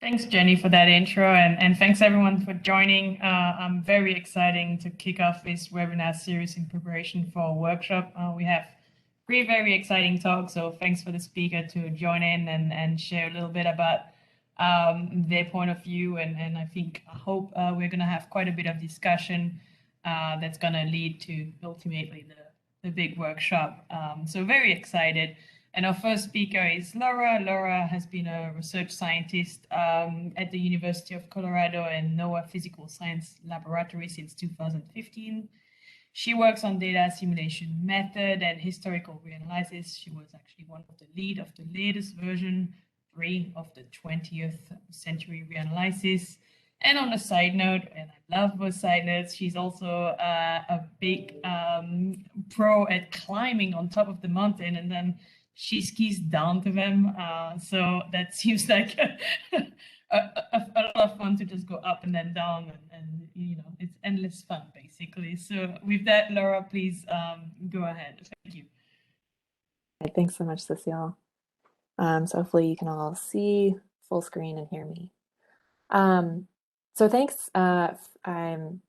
Thanks, Jenny, for that intro, and thanks everyone for joining. I'm very excited to kick off this webinar series in preparation for our workshop. We have three very exciting talks, so thanks for the speaker to join in and share a little bit about their point of view, and I hope we're going to have quite a bit of discussion that's going to lead to ultimately the big workshop. So very excited. And our first speaker is Laura. Laura has been a research scientist at the University of Colorado and NOAA Physical Science Laboratory since 2015. She works on data assimilation method and historical reanalysis. She was actually one of the lead of the latest version 3 of the 20th century reanalysis. And on a side note, and I love those side notes, she's also a big pro at climbing on top of the mountain, and then she skis down to them. So that seems like a lot of fun to just go up and then down, and you know, it's endless fun basically. So with that, Laura, please go ahead. Thank you. Thanks so much, Cecile. So hopefully you can all see full screen and hear me. So thanks. I'm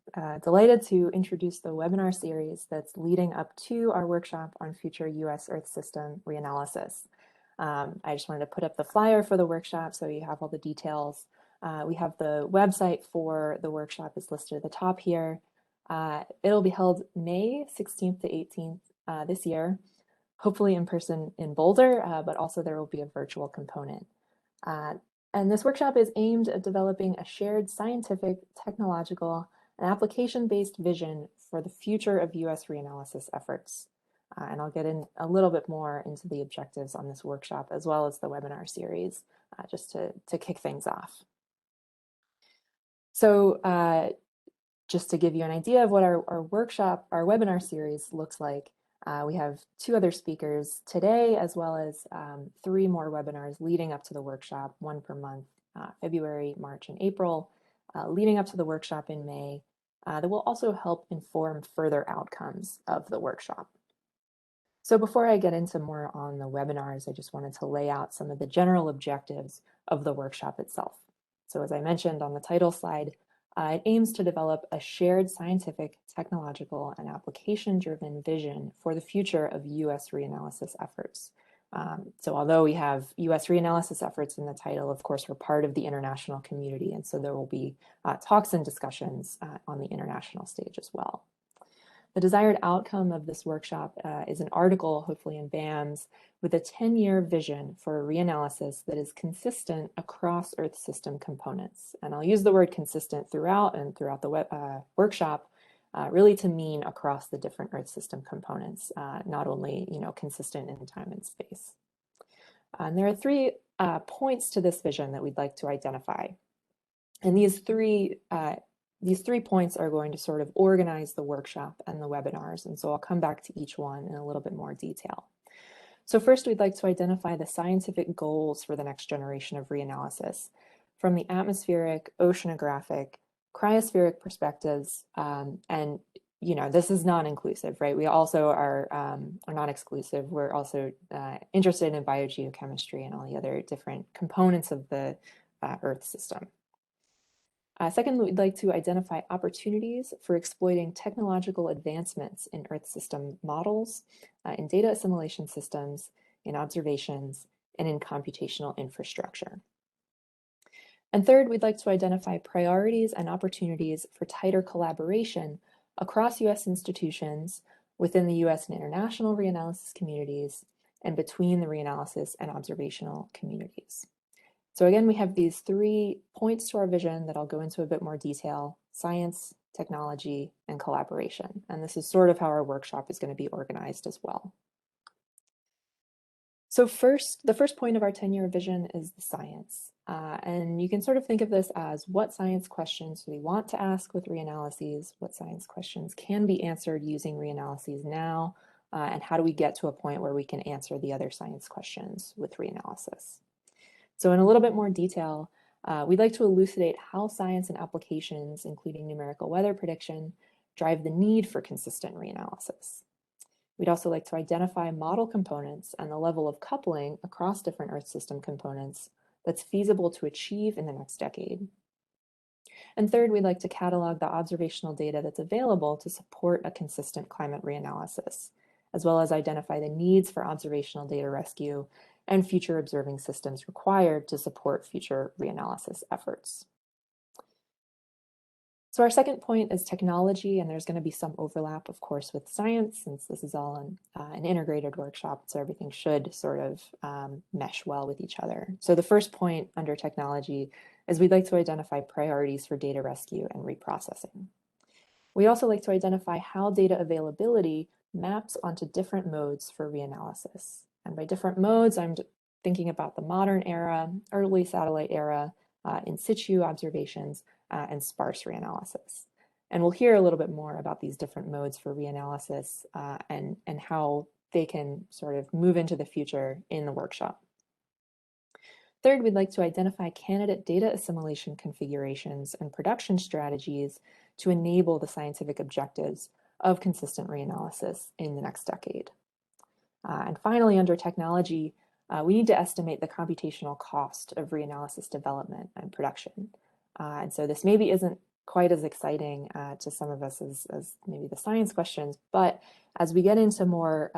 delighted to introduce the webinar series that's leading up to our workshop on future U.S. Earth System reanalysis. I just wanted to put up the flyer for the workshop so you have all the details. We have the website for the workshop is listed at the top here. It'll be held May 16th to 18th this year, hopefully in person in Boulder, but also there will be a virtual component. And this workshop is aimed at developing a shared scientific, technological, and application-based vision for the future of U.S. reanalysis efforts. And I'll get in a little bit more into the objectives on this workshop as well as the webinar series, just to kick things off. So just to give you an idea of what our webinar series looks like, we have 2 other speakers today, as well as 3 more webinars leading up to the workshop, 1 per month, February, March, and April, leading up to the workshop in May, that will also help inform further outcomes of the workshop. So before I get into more on the webinars, I just wanted to lay out some of the general objectives of the workshop itself. So as I mentioned on the title slide, it aims to develop a shared scientific, technological, and application-driven vision for the future of U.S. reanalysis efforts. So although we have U.S. reanalysis efforts in the title, of course, we're part of the international community, and so there will be talks and discussions on the international stage as well. The desired outcome of this workshop is an article, hopefully in BAMS, with a 10-year vision for reanalysis that is consistent across Earth system components. And I'll use the word consistent throughout the workshop, really to mean across the different Earth system components, not only consistent in time and space. And there are 3 points to this vision that we'd like to identify. And these three points are going to sort of organize the workshop and the webinars, and so I'll come back to each one in a little bit more detail. So first, we'd like to identify the scientific goals for the next generation of reanalysis from the atmospheric, oceanographic, cryospheric perspectives, and this is non-inclusive, right? We also are not exclusive. We're also interested in biogeochemistry and all the other different components of the Earth system. Second, we'd like to identify opportunities for exploiting technological advancements in Earth system models, in data assimilation systems, in observations, and in computational infrastructure. And third, we'd like to identify priorities and opportunities for tighter collaboration across U.S. institutions, within the U.S. and international reanalysis communities, and between the reanalysis and observational communities. So again, we have these 3 points to our vision that I'll go into a bit more detail: science, technology, and collaboration. And this is sort of how our workshop is going to be organized as well. So the first point of our 10-year vision is the science. And you can sort of think of this as what science questions do we want to ask with reanalyses, what science questions can be answered using reanalyses now, and how do we get to a point where we can answer the other science questions with reanalysis. So in a little bit more detail, we'd like to elucidate how science and applications, including numerical weather prediction, drive the need for consistent reanalysis. We'd also like to identify model components and the level of coupling across different Earth system components that's feasible to achieve in the next decade. And third, we'd like to catalog the observational data that's available to support a consistent climate reanalysis, as well as identify the needs for observational data rescue and future observing systems required to support future reanalysis efforts. So our second point is technology, and there's going to be some overlap, of course, with science, since this is all an integrated workshop, so everything should sort of mesh well with each other. So the first point under technology is we'd like to identify priorities for data rescue and reprocessing. We also like to identify how data availability maps onto different modes for reanalysis. And by different modes, I'm thinking about the modern era, early satellite era, in situ observations, and sparse reanalysis. And we'll hear a little bit more about these different modes for reanalysis and how they can sort of move into the future in the workshop. Third, we'd like to identify candidate data assimilation configurations and production strategies to enable the scientific objectives of consistent reanalysis in the next decade. And finally, under technology, we need to estimate the computational cost of reanalysis development and production. And so this maybe isn't quite as exciting to some of us as maybe the science questions, but as we get into more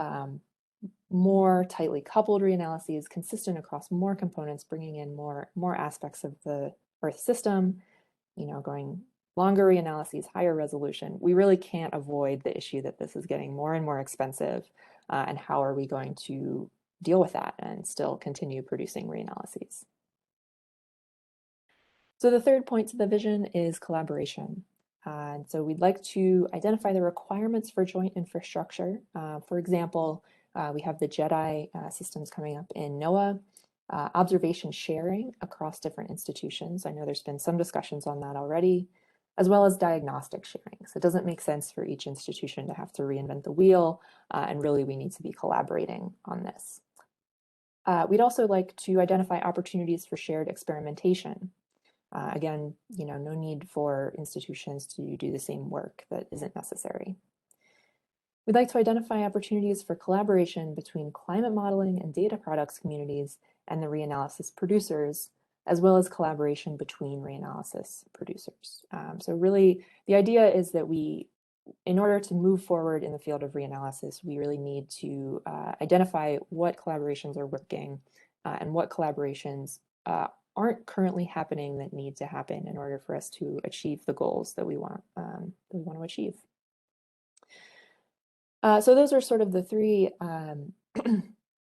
tightly coupled reanalyses, consistent across more components, bringing in more aspects of the Earth system, going longer reanalyses, higher resolution, we really can't avoid the issue that this is getting more and more expensive, and how are we going to deal with that and still continue producing reanalyses? So the third point to the vision is collaboration. And so we'd like to identify the requirements for joint infrastructure. For example, we have the JEDI systems coming up in NOAA, observation sharing across different institutions. I know there's been some discussions on that already, as well as diagnostic sharing. So it doesn't make sense for each institution to have to reinvent the wheel, and really we need to be collaborating on this. We'd also like to identify opportunities for shared experimentation. Again, no need for institutions to do the same work that isn't necessary. We'd like to identify opportunities for collaboration between climate modeling and data products communities and the reanalysis producers, as well as collaboration between reanalysis producers. So really, the idea is that in order to move forward in the field of reanalysis, we really need to identify what collaborations are working and what collaborations aren't currently happening that need to happen in order for us to achieve the goals that we want to achieve. So those are sort of the three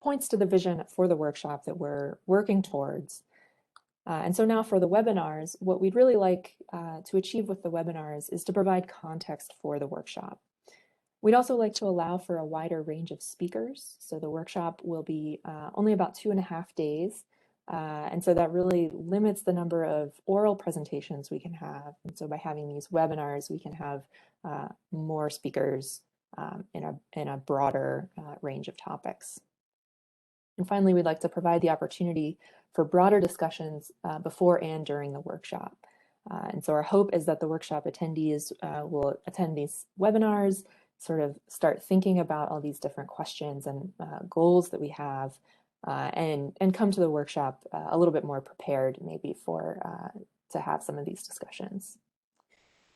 points to the vision for the workshop that we're working towards. And so now for the webinars, what we'd really like to achieve with the webinars is to provide context for the workshop. We'd also like to allow for a wider range of speakers. So the workshop will be only about 2.5 days. And so that really limits the number of oral presentations we can have. And so by having these webinars, we can have more speakers in a broader range of topics. And finally, we'd like to provide the opportunity for broader discussions before and during the workshop. And so our hope is that the workshop attendees will attend these webinars, sort of start thinking about all these different questions and goals that we have, and come to the workshop a little bit more prepared maybe to have some of these discussions.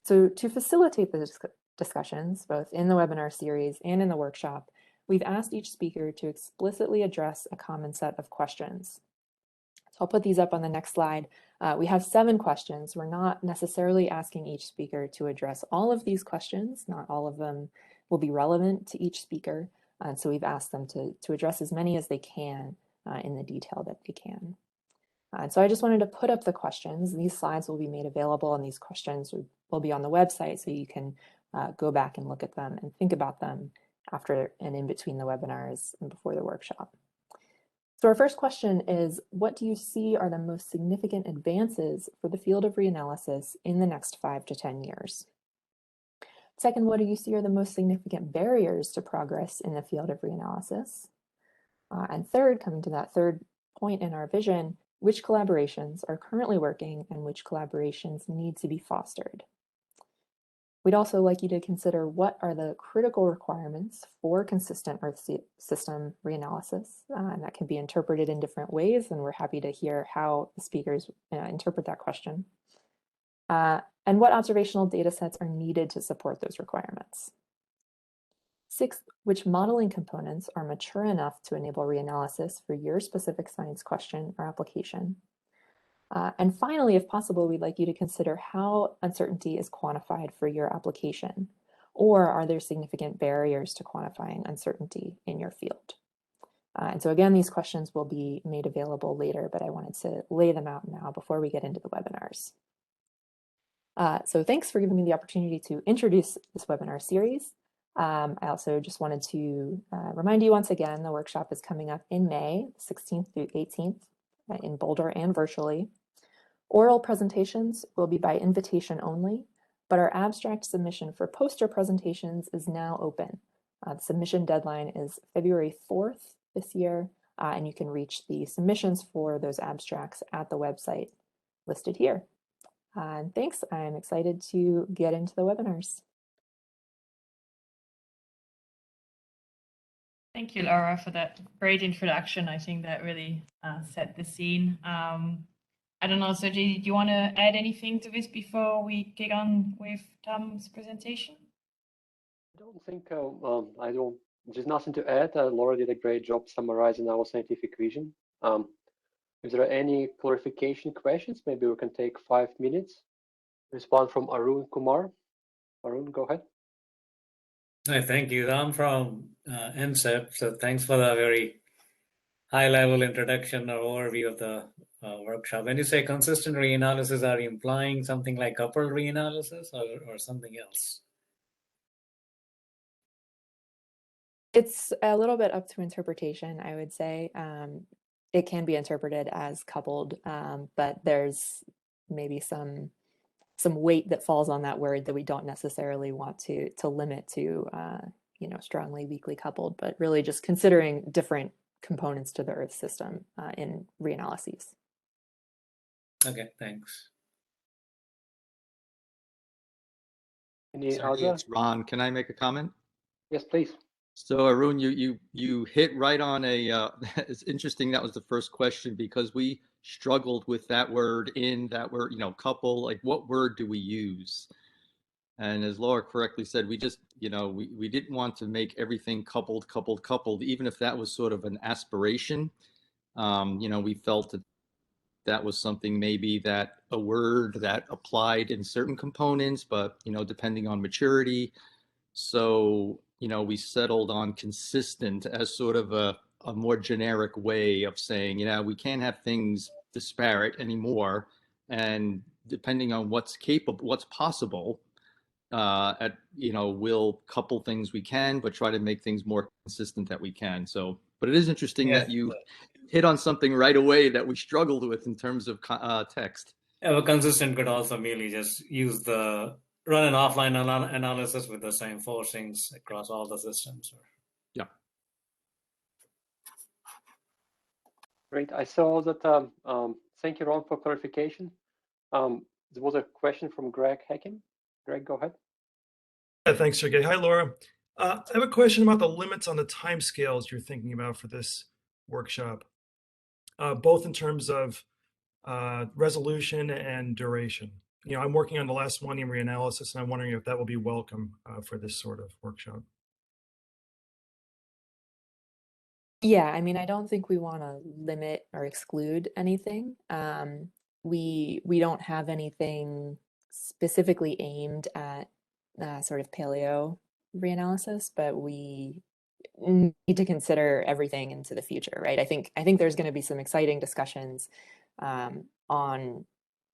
So to facilitate the discussions, both in the webinar series and in the workshop, we've asked each speaker to explicitly address a common set of questions. So I'll put these up on the next slide. We have 7 questions. We're not necessarily asking each speaker to address all of these questions. Not all of them will be relevant to each speaker. And so we've asked them to address as many as they can in the detail that they can. And so I just wanted to put up the questions. These slides will be made available and these questions will be on the website, so you can go back and look at them and think about them after and in between the webinars and before the workshop. So our first question is, what do you see are the most significant advances for the field of reanalysis in the next 5 to 10 years? Second, what do you see are the most significant barriers to progress in the field of reanalysis? And third, coming to that third point in our vision, which collaborations are currently working and which collaborations need to be fostered? We'd also like you to consider what are the critical requirements for consistent Earth system reanalysis, and that can be interpreted in different ways, and we're happy to hear how the speakers interpret that question. And what observational data sets are needed to support those requirements. Sixth, which modeling components are mature enough to enable reanalysis for your specific science question or application. And finally, if possible, we'd like you to consider how uncertainty is quantified for your application, or are there significant barriers to quantifying uncertainty in your field? And so again, these questions will be made available later, but I wanted to lay them out now before we get into the webinars. So thanks for giving me the opportunity to introduce this webinar series. I also just wanted to remind you once again, the workshop is coming up in May, 16th through 18th in Boulder and virtually. Oral presentations will be by invitation only, but our abstract submission for poster presentations is now open. The submission deadline is February 4th this year, and you can reach the submissions for those abstracts at the website listed here. And thanks, I'm excited to get into the webinars. Thank you, Laura, for that great introduction. I think that really set the scene. I don't know, Sergey, do you want to add anything to this before we get on with Tom's presentation? I don't think, there's nothing to add. Laura did a great job summarizing our scientific vision. If there are any clarification questions, maybe we can take 5 minutes. There's one from Arun Kumar. Arun, go ahead. Hi, thank you. I'm from NCEP, so thanks for the very high-level introduction or overview of the workshop. When you say consistent reanalysis, are you implying something like coupled reanalysis or something else? It's a little bit up to interpretation, I would say. It can be interpreted as coupled, but there's maybe some weight that falls on that word that we don't necessarily want to limit to, strongly weakly coupled, but really just considering different components to the Earth system in reanalyses. Okay, thanks. Any other? It's Ron. Can I make a comment? Yes, please. So Arun, you hit right on a. It's interesting. That was the first question because we struggled with that word couple. Like, what word do we use? And as Laura correctly said, we just, we didn't want to make everything coupled, even if that was sort of an aspiration. We felt that was something maybe that a word that applied in certain components, but, depending on maturity. So, we settled on consistent as sort of a more generic way of saying, we can't have things disparate anymore. And depending on what's possible, we'll couple things we can, but try to make things more consistent that we can. So, but it is interesting that you hit on something right away that we struggled with in terms of text. Yeah, well, consistent could also merely just run an offline analysis with the same forcings across all the systems. Yeah. Great. I saw that. Thank you, Ron, for clarification. There was a question from Greg Hacking. Greg, go ahead. Yeah, thanks, Sergey. Hi, Laura. I have a question about the limits on the timescales you're thinking about for this workshop, both in terms of resolution and duration. I'm working on the last one in reanalysis, and I'm wondering if that will be welcome for this sort of workshop. Yeah, I mean, I don't think we want to limit or exclude anything. We don't have anything specifically aimed at sort of paleo reanalysis, but we need to consider everything into the future, right? I think there's going to be some exciting discussions on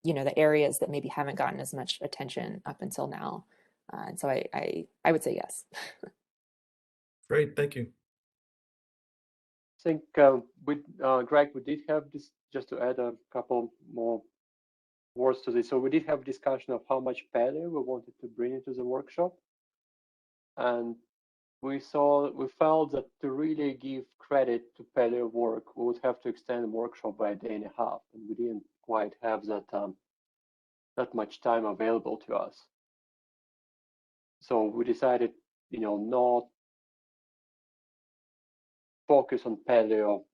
the areas that maybe haven't gotten as much attention up until now, and so I would say yes. Great, thank you. I think Greg, we did have this, just to add a couple more words to this. So we did have a discussion of how much paleo we wanted to bring into the workshop, and we felt that to really give credit to paleo work, we would have to extend the workshop by a day and a half, and we didn't quite have that much time available to us. So we decided, not focus on paleo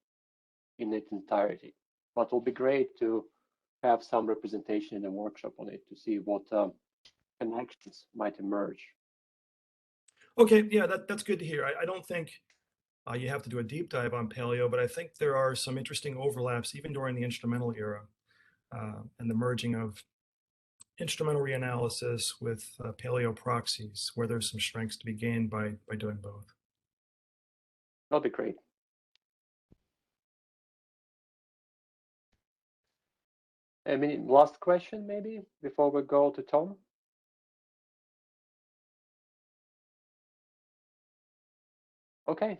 in its entirety, but it will be great to have some representation in a workshop on it to see what connections might emerge. Okay, yeah, that's good to hear. I don't think you have to do a deep dive on paleo, but I think there are some interesting overlaps even during the instrumental era and the merging of instrumental reanalysis with paleo proxies, where there's some strengths to be gained by doing both. That'll be great. I mean, last question maybe before we go to Tom. Okay,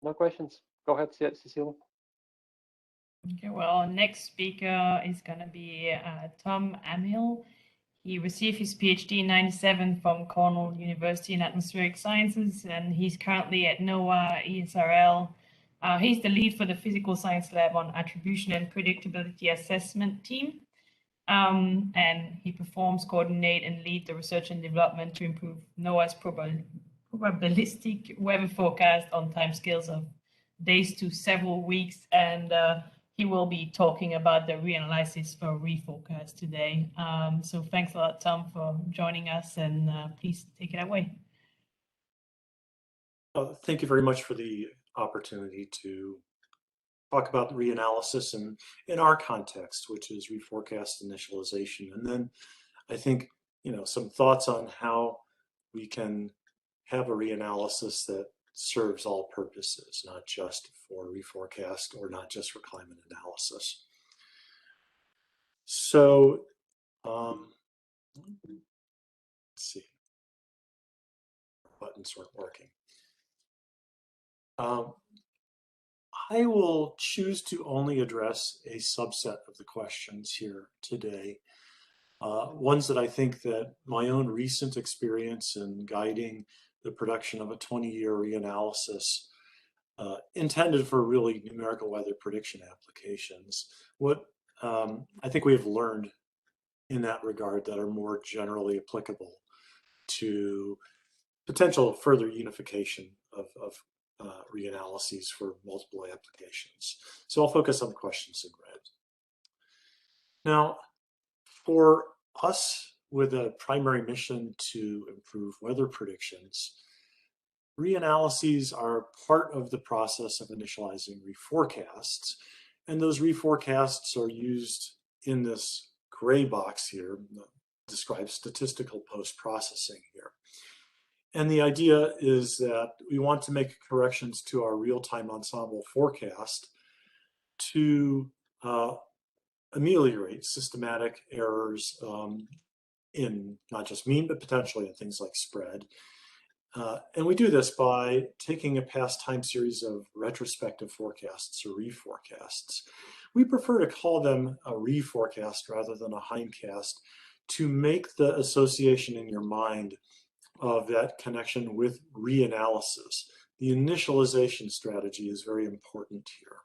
no questions. Go ahead, Cecile. Okay, well, our next speaker is going to be Tom Hamill. He received his PhD in '97 from Cornell University in Atmospheric Sciences, and he's currently at NOAA ESRL. He's the lead for the Physical Science Lab on Attribution and Predictability Assessment team. And he performs, coordinate, and lead the research and development to improve NOAA's probabilistic weather forecast on timescales of days to several weeks. And he will be talking about the reanalysis for Reforecast today. So thanks a lot, Tom, for joining us, and please take it away. Thank you very much for the opportunity to talk about reanalysis and in our context, which is Reforecast initialization. And then I think, some thoughts on how we can have a reanalysis that serves all purposes, not just for Reforecast or not just for climate analysis. So, let's see, buttons weren't working. I will choose to only address a subset of the questions here today. Ones that I think that my own recent experience in guiding the production of a 20-year reanalysis intended for really numerical weather prediction applications. What I think we have learned in that regard that are more generally applicable to potential further unification of reanalyses for multiple applications. So I'll focus on the questions in red. Now, for us with a primary mission to improve weather predictions, reanalyses are part of the process of initializing reforecasts. And those reforecasts are used in this gray box here, describes statistical post-processing here. And the idea is that we want to make corrections to our real-time ensemble forecast to ameliorate systematic errors in not just mean, but potentially in things like spread. And we do this by taking a past time series of retrospective forecasts or reforecasts. We prefer to call them a reforecast rather than a hindcast to make the association in your mind of that connection with reanalysis. The initialization strategy is very important here.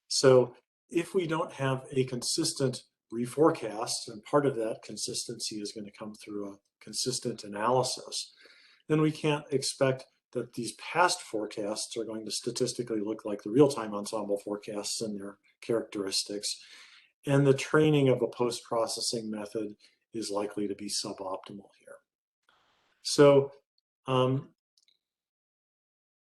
So if we don't have a consistent reforecast, and part of that consistency is going to come through a consistent analysis, then we can't expect that these past forecasts are going to statistically look like the real-time ensemble forecasts and their characteristics. And the training of a post-processing method is likely to be suboptimal here. So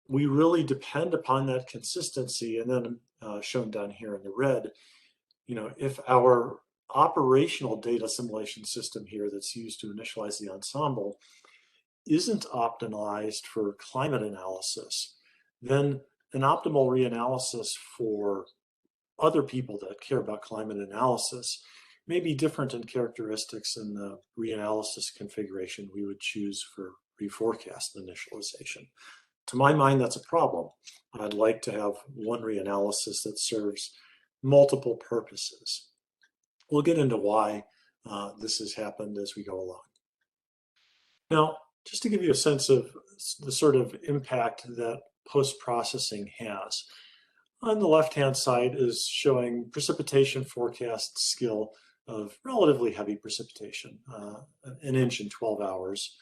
we really depend upon that consistency, and then shown down here in the red, if our operational data assimilation system here that's used to initialize the ensemble isn't optimized for climate analysis, then an optimal reanalysis for other people that care about climate analysis may be different in characteristics in the reanalysis configuration we would choose for reforecast initialization. To my mind, that's a problem. I'd like to have one reanalysis that serves multiple purposes. We'll get into why this has happened as we go along. Now, just to give you a sense of the sort of impact that post-processing has, on the left-hand side is showing precipitation forecast skill of relatively heavy precipitation, an inch in 12 hours.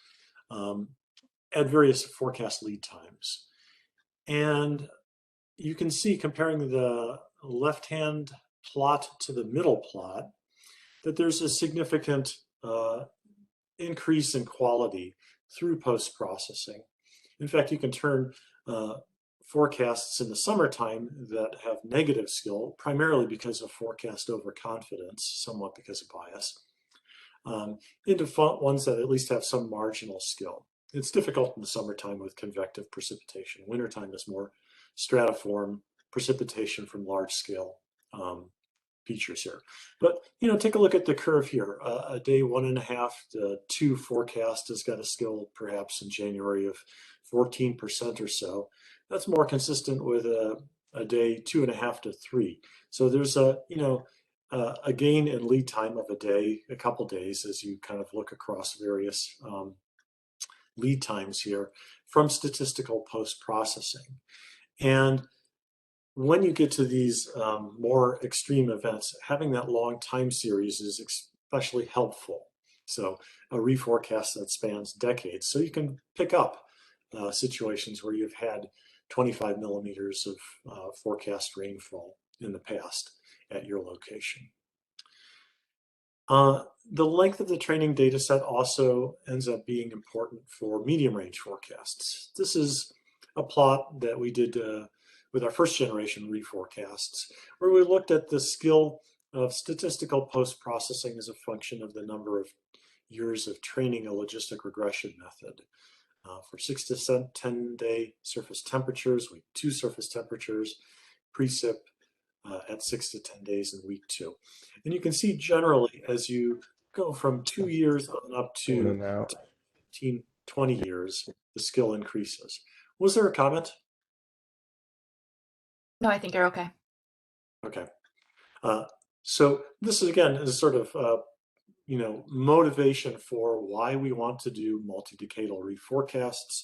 at various forecast lead times. And you can see, comparing the left-hand plot to the middle plot, that there's a significant increase in quality through post-processing. In fact, you can turn forecasts in the summertime that have negative skill, primarily because of forecast overconfidence, somewhat because of bias, into ones that at least have some marginal skill. It's difficult in the summertime with convective precipitation. Wintertime is more stratiform precipitation from large-scale features here. But, you know, take a look at the curve here. A day 1.5 to 2 forecast has got a skill perhaps in January of 14% or so. That's more consistent with a day 2.5 to 3. So there's a, you know, a gain in lead time of a day, a couple days, as you kind of look across various lead times here from statistical post-processing. And when you get to these more extreme events, having that long time series is especially helpful. So a reforecast that spans decades. So you can pick up situations where you've had 25 millimeters of forecast rainfall in the past at your location. The length of the training data set also ends up being important for medium range forecasts. This is a plot that we did with our first generation reforecasts, where we looked at the skill of statistical post-processing as a function of the number of years of training a logistic regression method. For 6 to 10 day surface temperatures, week 2 surface temperatures, precip at 6 to 10 days in week 2. And you can see generally as you go from 2 years on up to 15, 20 years, the skill increases. Was there a comment? No, I think you're okay. Okay. So this is, again, is sort of, you know, motivation for why we want to do multi-decadal reforecasts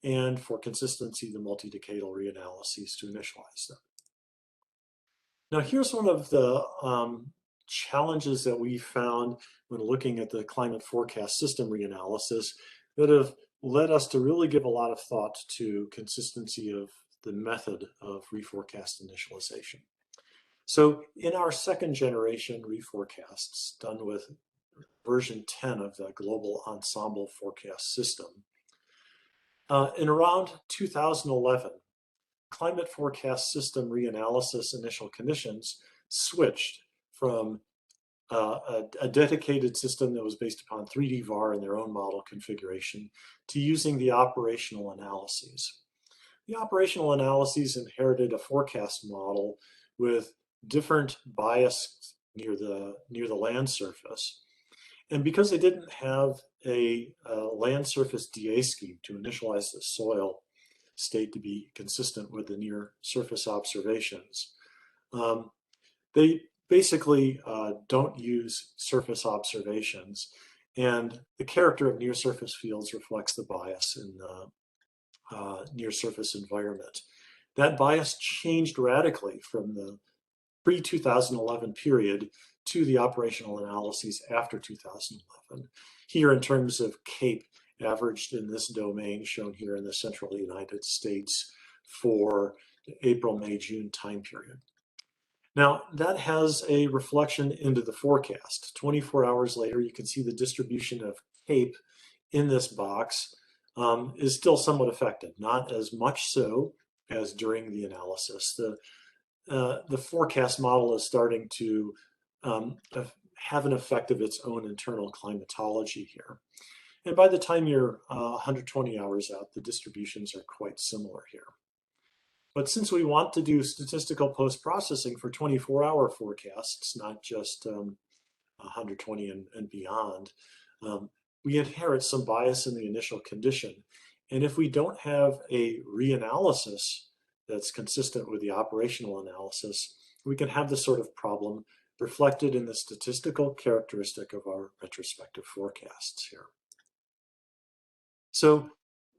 and for consistency, the multi-decadal reanalyses to initialize them. Now, here's one of the challenges that we found when looking at the climate forecast system reanalysis that have led us to really give a lot of thought to consistency of the method of reforecast initialization. So in our second generation reforecasts done with version 10 of the global ensemble forecast system, in around 2011, climate forecast system reanalysis initial conditions switched from a dedicated system that was based upon 3D VAR and their own model configuration to using the operational analyses. The operational analyses inherited a forecast model with different bias near the land surface. And because they didn't have a land surface DA scheme to initialize the soil state to be consistent with the near surface observations, they basically don't use surface observations, and the character of near surface fields reflects the bias in the near surface environment. That bias changed radically from the pre-2011 period to the operational analyses after 2011. Here in terms of CAPE averaged in this domain shown here in the central United States for the April, May, June time period. Now that has a reflection into the forecast. 24 hours later, you can see the distribution of CAPE in this box is still somewhat affected, not as much so as during the analysis. The forecast model is starting to have an effect of its own internal climatology here. And by the time you're 120 hours out, the distributions are quite similar here. But since we want to do statistical post-processing for 24-hour forecasts, not just 120 and beyond, we inherit some bias in the initial condition. And if we don't have a reanalysis that's consistent with the operational analysis, we can have this sort of problem reflected in the statistical characteristic of our retrospective forecasts here. So,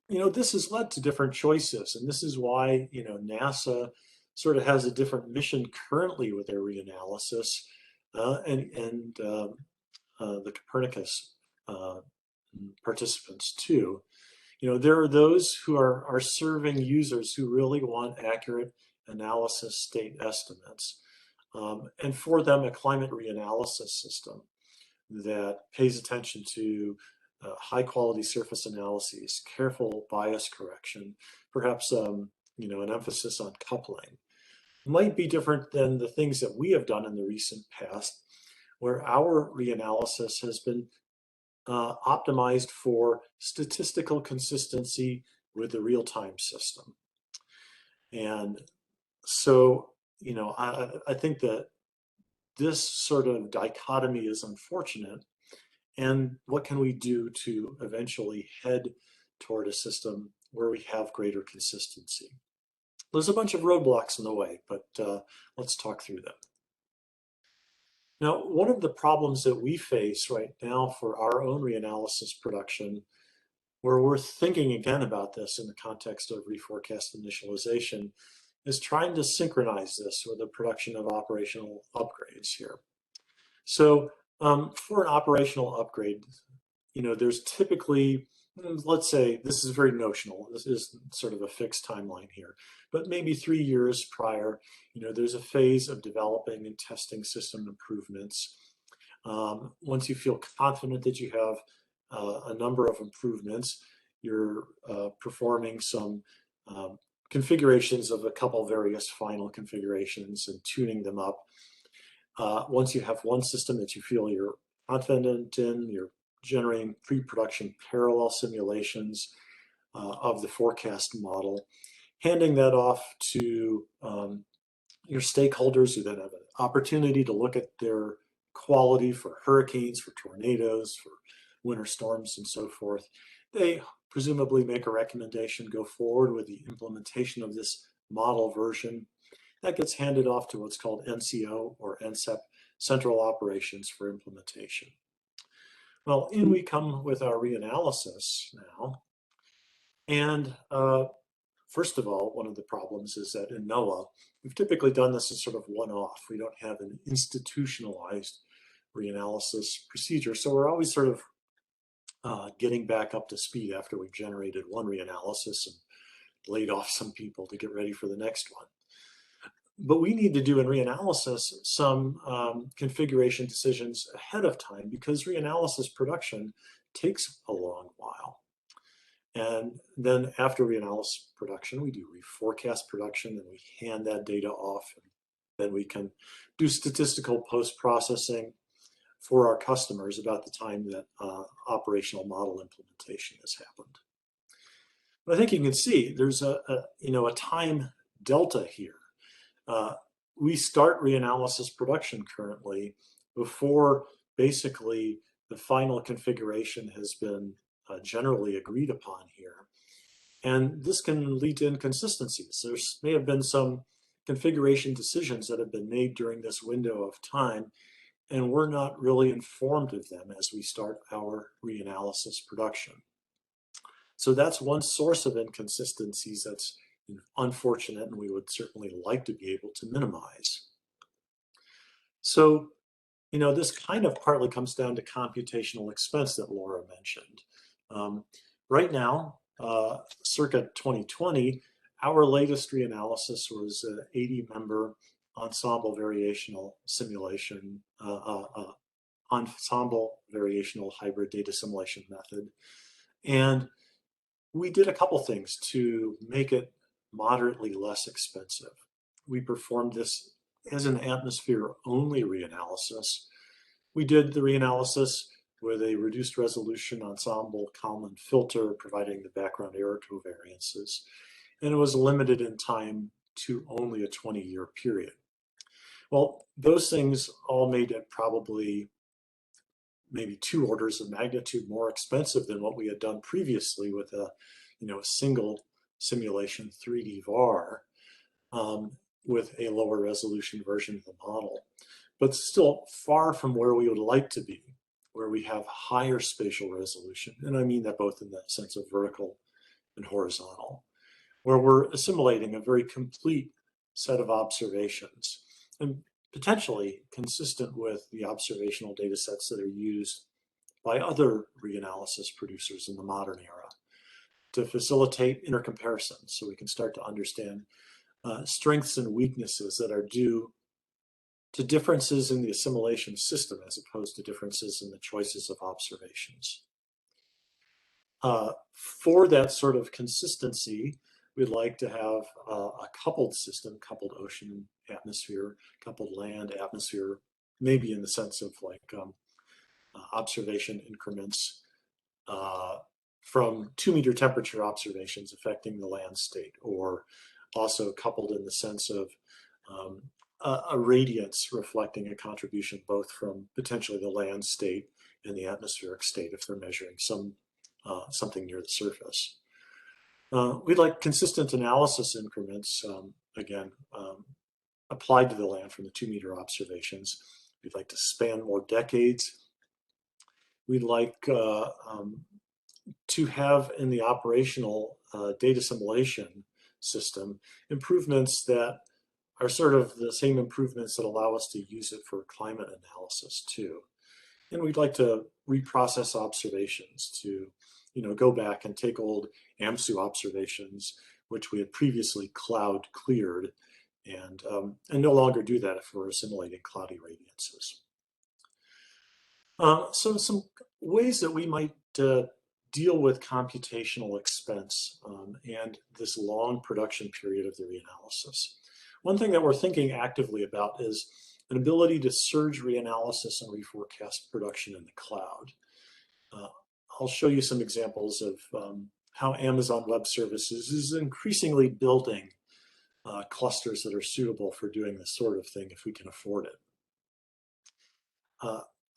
you know, this has led to different choices, and this is why, you know, NASA sort of has a different mission currently with their reanalysis, and the Copernicus participants too. You know, there are those who are serving users who really want accurate analysis state estimates. And for them, a climate reanalysis system that pays attention to high quality surface analyses, careful bias correction, perhaps you know, an emphasis on coupling, might be different than the things that we have done in the recent past, where our reanalysis has been optimized for statistical consistency with the real-time system. And so, you know, I think that this sort of dichotomy is unfortunate. And what can we do to eventually head toward a system where we have greater consistency? There's a bunch of roadblocks in the way, but let's talk through them. Now, one of the problems that we face right now for our own reanalysis production, where we're thinking again about this in the context of Reforecast initialization, is trying to synchronize this with the production of operational upgrades here. So for an operational upgrade, you know, there's typically, let's say, this is very notional, this is sort of a fixed timeline here, but maybe 3 years prior, you know, there's a phase of developing and testing system improvements. Once you feel confident that you have a number of improvements, you're performing some configurations of a couple various final configurations and tuning them up. Once you have one system that you feel you're confident in, you're generating pre-production parallel simulations of the forecast model, handing that off to your stakeholders who then have an opportunity to look at their quality for hurricanes, for tornadoes, for winter storms, and so forth. They presumably make a recommendation, go forward with the implementation of this model version. That gets handed off to what's called NCO or NCEP, Central Operations for implementation. Well, in we come with our reanalysis now. And first of all, one of the problems is that in NOAA, we've typically done this as sort of one-off. We don't have an institutionalized reanalysis procedure. So we're always sort of getting back up to speed after we've generated one reanalysis and laid off some people to get ready for the next one. But we need to do in reanalysis some configuration decisions ahead of time, because reanalysis production takes a long while. And then after reanalysis production, we do reforecast production, and we hand that data off. And then we can do statistical post-processing for our customers about the time that operational model implementation has happened. But I think you can see there's a time delta here. We start reanalysis production currently before basically the final configuration has been generally agreed upon here. And this can lead to inconsistencies. There may have been some configuration decisions that have been made during this window of time, and we're not really informed of them as we start our reanalysis production. So that's one source of inconsistencies that's unfortunate, and we would certainly like to be able to minimize. So, you know, this kind of partly comes down to computational expense that Laura mentioned. Right now, circa 2020, our latest reanalysis was an 80-member ensemble variational simulation, ensemble variational hybrid data simulation method. And we did a couple things to make it moderately less expensive. We performed this as an atmosphere-only reanalysis. We did the reanalysis with a reduced resolution ensemble Kalman filter, providing the background error covariances, and it was limited in time to only a 20-year period. Well, those things all made it probably maybe 2 orders of magnitude more expensive than what we had done previously with a single simulation 3D VAR with a lower resolution version of the model, but still far from where we would like to be, where we have higher spatial resolution. And I mean that both in the sense of vertical and horizontal, where we're assimilating a very complete set of observations and potentially consistent with the observational data sets that are used by other reanalysis producers in the modern era to facilitate intercomparison so we can start to understand strengths and weaknesses that are due to differences in the assimilation system as opposed to differences in the choices of observations. For that sort of consistency, we'd like to have a coupled system, coupled ocean atmosphere, coupled land atmosphere, maybe in the sense of like observation increments from 2-meter temperature observations affecting the land state, or also coupled in the sense of a radiance reflecting a contribution both from potentially the land state and the atmospheric state if they're measuring something near the surface. We'd like consistent analysis increments, again, applied to the land from the 2-meter observations. We'd like to span more decades. We'd like to have in the operational data assimilation system improvements that are sort of the same improvements that allow us to use it for climate analysis too. And we'd like to reprocess observations to, go back and take old AMSU observations, which we had previously cloud cleared, and no longer do that if we're assimilating cloudy radiances. So some ways that we might deal with computational expense and this long production period of the reanalysis. One thing that we're thinking actively about is an ability to surge reanalysis and reforecast production in the cloud. I'll show you some examples of how Amazon Web Services is increasingly building clusters that are suitable for doing this sort of thing if we can afford it.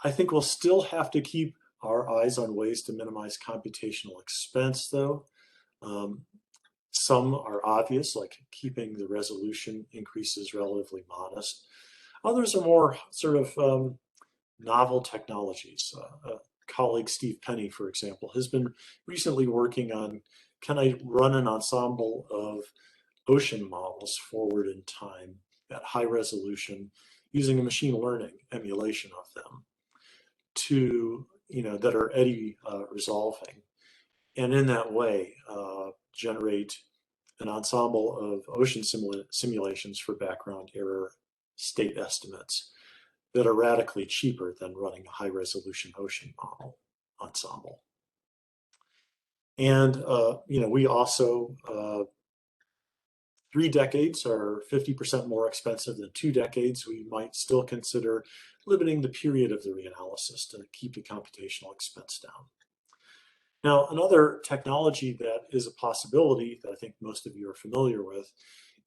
I think we'll still have to keep our eyes on ways to minimize computational expense though. Some are obvious, like keeping the resolution increases relatively modest. Others are more sort of novel technologies. Colleague Steve Penny, for example, has been recently working on, can I run an ensemble of ocean models forward in time at high resolution using a machine learning emulation of them to, that are eddy resolving. And in that way, generate an ensemble of ocean simulations for background error state estimates that are radically cheaper than running a high-resolution ocean model ensemble. And, we also, 3 decades are 50% more expensive than 2 decades. We might still consider limiting the period of the reanalysis to keep the computational expense down. Now, another technology that is a possibility that I think most of you are familiar with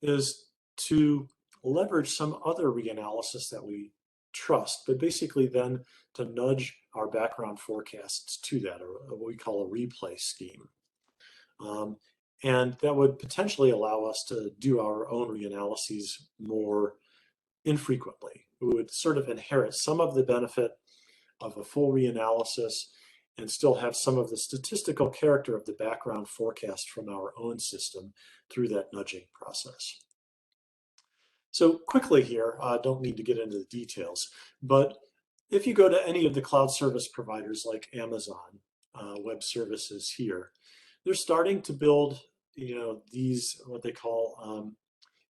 is to leverage some other reanalysis that we trust, but basically then to nudge our background forecasts to that, or what we call a replay scheme. And that would potentially allow us to do our own reanalyses more infrequently. We would sort of inherit some of the benefit of a full reanalysis and still have some of the statistical character of the background forecast from our own system through that nudging process. So quickly here, don't need to get into the details, but if you go to any of the cloud service providers like Amazon Web Services here, they're starting to build, these what they call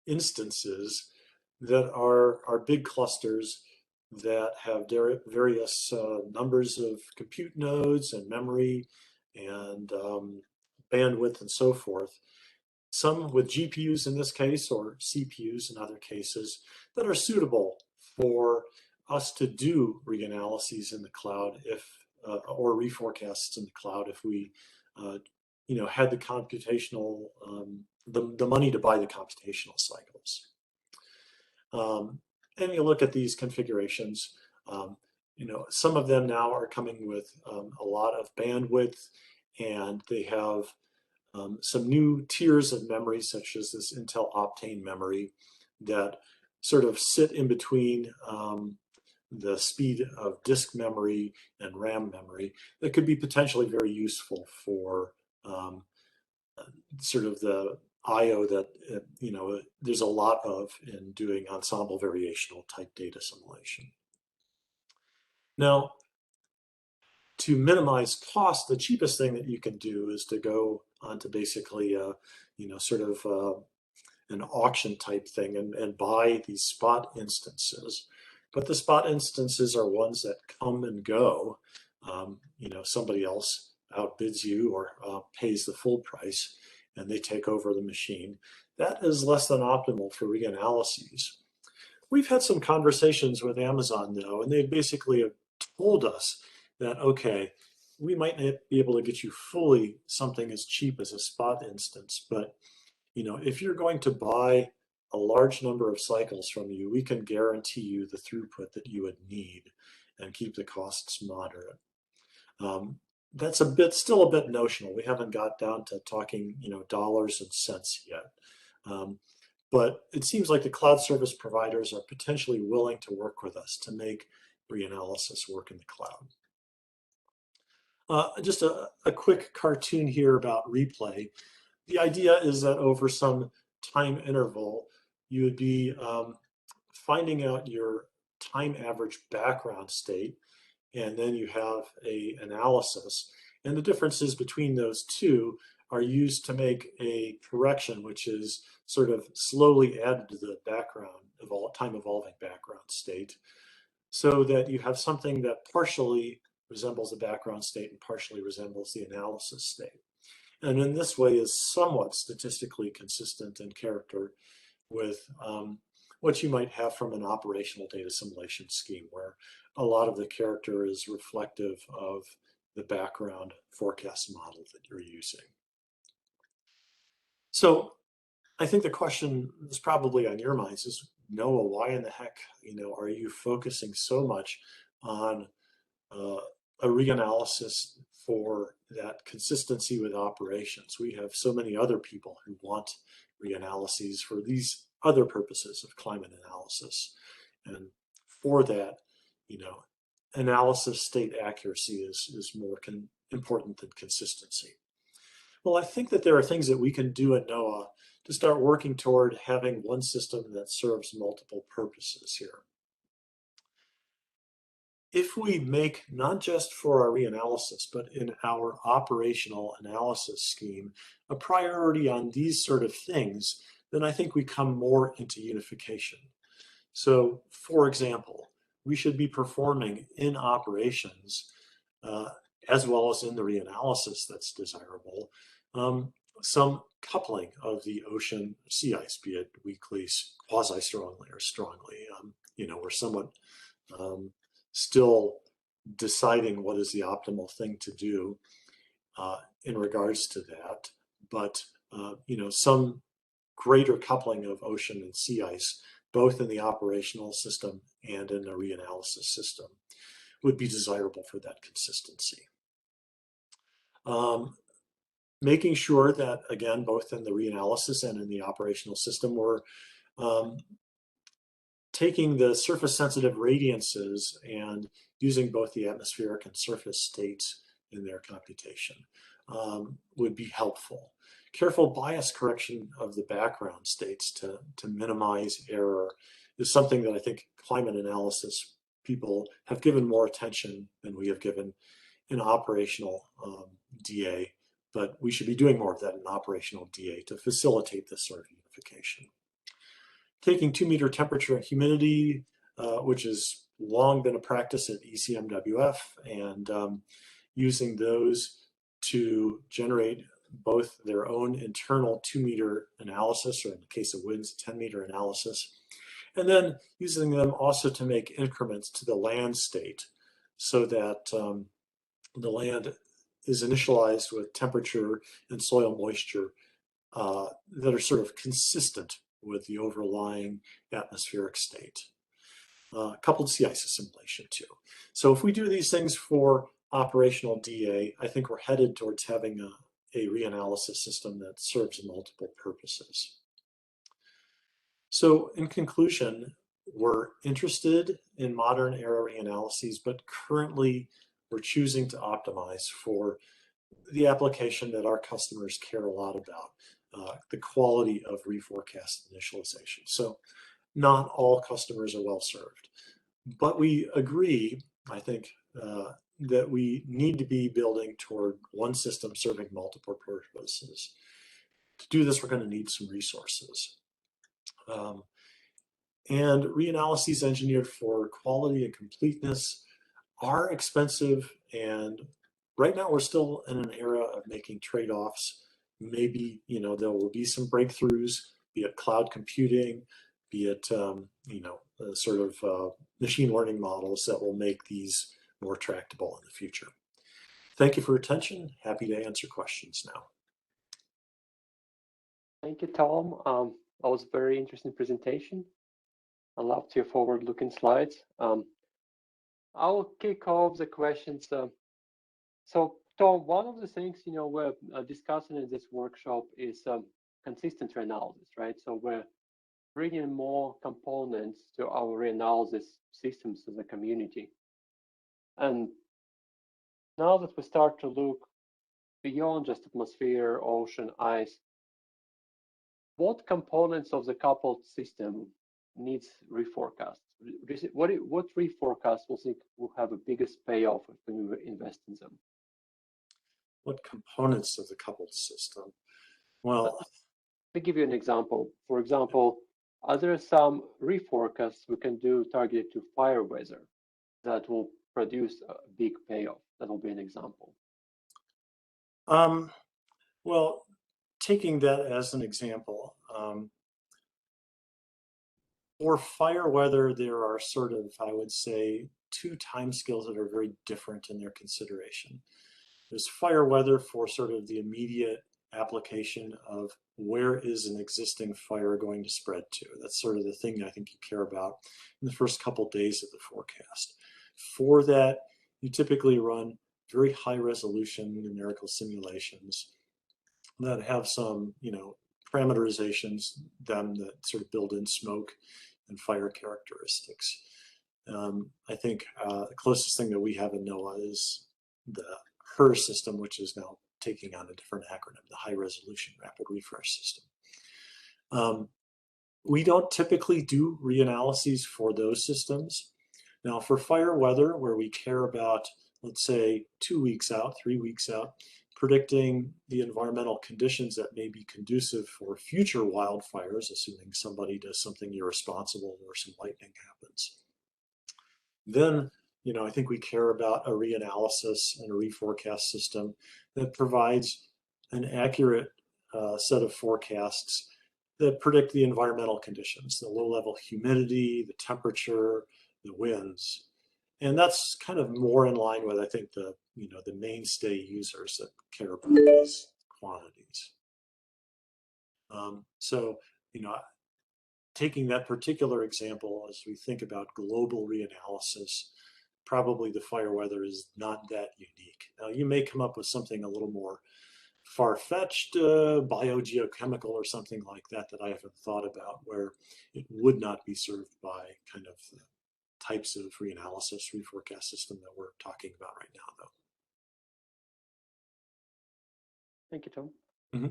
instances that are big clusters that have various numbers of compute nodes and memory and bandwidth and so forth. Some with GPUs in this case, or CPUs in other cases, that are suitable for us to do reanalyses in the cloud or reforecasts in the cloud if we had the computational, the money to buy the computational cycles. And you look at these configurations, some of them now are coming with a lot of bandwidth, and they have some new tiers of memory, such as this Intel Optane memory, that sort of sit in between the speed of disk memory and RAM memory that could be potentially very useful for sort of the IO that, there's a lot of in doing ensemble variational type data assimilation. Now, to minimize cost, the cheapest thing that you can do is to go onto basically, sort of an auction type thing and buy these spot instances. But the spot instances are ones that come and go. Somebody else outbids you or pays the full price, and they take over the machine. That is less than optimal for reanalyses. We've had some conversations with Amazon, though, and they basically have told us that, okay, we might not be able to get you fully something as cheap as a spot instance, but if you're going to buy a large number of cycles from you, we can guarantee you the throughput that you would need and keep the costs moderate. That's still a bit notional. We haven't got down to talking, dollars and cents yet. But it seems like the cloud service providers are potentially willing to work with us to make reanalysis work in the cloud. Just a quick cartoon here about replay. The idea is that over some time interval, you would be finding out your time average background state, and then you have an analysis. And the differences between those two are used to make a correction, which is sort of slowly added to the background of all time evolving background state, so that you have something that partially resembles the background state and partially resembles the analysis state. And in this way is somewhat statistically consistent in character with what you might have from an operational data assimilation scheme, where a lot of the character is reflective of the background forecast model that you're using. So I think the question is probably on your minds is, NOAA, why in the heck, are you focusing so much on a reanalysis for that consistency with operations? We have so many other people who want reanalyses for these other purposes of climate analysis. And for that, analysis state accuracy is more important than consistency. Well, I think that there are things that we can do at NOAA to start working toward having one system that serves multiple purposes here. If we make, not just for our reanalysis, but in our operational analysis scheme, a priority on these sort of things, then I think we come more into unification. So, for example, we should be performing in operations, as well as in the reanalysis that's desirable, some coupling of the ocean sea ice, be it weakly, quasi-strongly, or strongly. We're somewhat still deciding what is the optimal thing to do in regards to that, but some greater coupling of ocean and sea ice, both in the operational system and in the reanalysis system, would be desirable for that consistency. Making sure that, again, both in the reanalysis and in the operational system, we're taking the surface sensitive radiances and using both the atmospheric and surface states in their computation would be helpful. Careful bias correction of the background states to minimize error is something that I think climate analysis people have given more attention than we have given in operational DA, but we should be doing more of that in operational DA to facilitate this sort of unification. Taking 2-meter temperature and humidity, which has long been a practice at ECMWF, and using those to generate both their own internal 2-meter analysis, or in the case of winds, 10-meter analysis, and then using them also to make increments to the land state so that the land is initialized with temperature and soil moisture that are sort of consistent with the overlying atmospheric state. Coupled sea ice assimilation too. So if we do these things for operational DA, I think we're headed towards having a reanalysis system that serves multiple purposes. So in conclusion, we're interested in modern era reanalyses, but currently we're choosing to optimize for the application that our customers care a lot about, the quality of reforecast initialization. So not all customers are well served, but we agree, I think, that we need to be building toward one system serving multiple purposes. To do this, we're going to need some resources. And reanalyses engineered for quality and completeness are expensive, and right now we're still in an era of making trade-offs. Maybe, you know, there will be some breakthroughs, be it cloud computing, be it, you know, sort of machine learning models that will make these more tractable in the future. Thank you for your attention. Happy to answer questions now. Thank you, Tom. That was a very interesting presentation. I loved your forward-looking slides. I'll kick off the questions. So, Tom, one of the things, you know, we're discussing in this workshop is consistent reanalysis, right? So we're bringing more components to our reanalysis systems as a community. And now that we start to look beyond just atmosphere, ocean, ice, what components of the coupled system needs reforecast? What reforecast will think will have the biggest payoff if we invest in them? What components of the coupled system? Well, let me give you an example. For example, are there some reforecasts we can do targeted to fire weather that will produce a big payoff? That will be an example. Well, taking that as an example, for fire weather, there are sort of, I would say, two timescales that are very different in their consideration. There's fire weather for sort of the immediate application of where is an existing fire going to spread to. That's sort of the thing I think you care about in the first couple days of the forecast. For that, you typically run very high resolution numerical simulations that have some, you know, parameterizations, them that sort of build in smoke and fire characteristics. I think the closest thing that we have in NOAA is the HER system, which is now taking on a different acronym, the High Resolution Rapid Refresh System. We don't typically do reanalyses for those systems. Now for fire weather, where we care about, let's say, 2 weeks out, 3 weeks out, predicting the environmental conditions that may be conducive for future wildfires, assuming somebody does something irresponsible or some lightning happens. Then, you know, I think we care about a reanalysis and a reforecast system that provides an accurate set of forecasts that predict the environmental conditions, the low-level humidity, the temperature, the winds. And that's kind of more in line with, I think, the, you know, the mainstay users that care about these quantities. So, you know, taking that particular example, as we think about global reanalysis, probably the fire weather is not that unique. Now, you may come up with something a little more far-fetched, biogeochemical or something like that that I haven't thought about, where it would not be served by kind of the types of reanalysis, reforecast system that we're talking about right now, though. Thank you, Tom. Mm-hmm.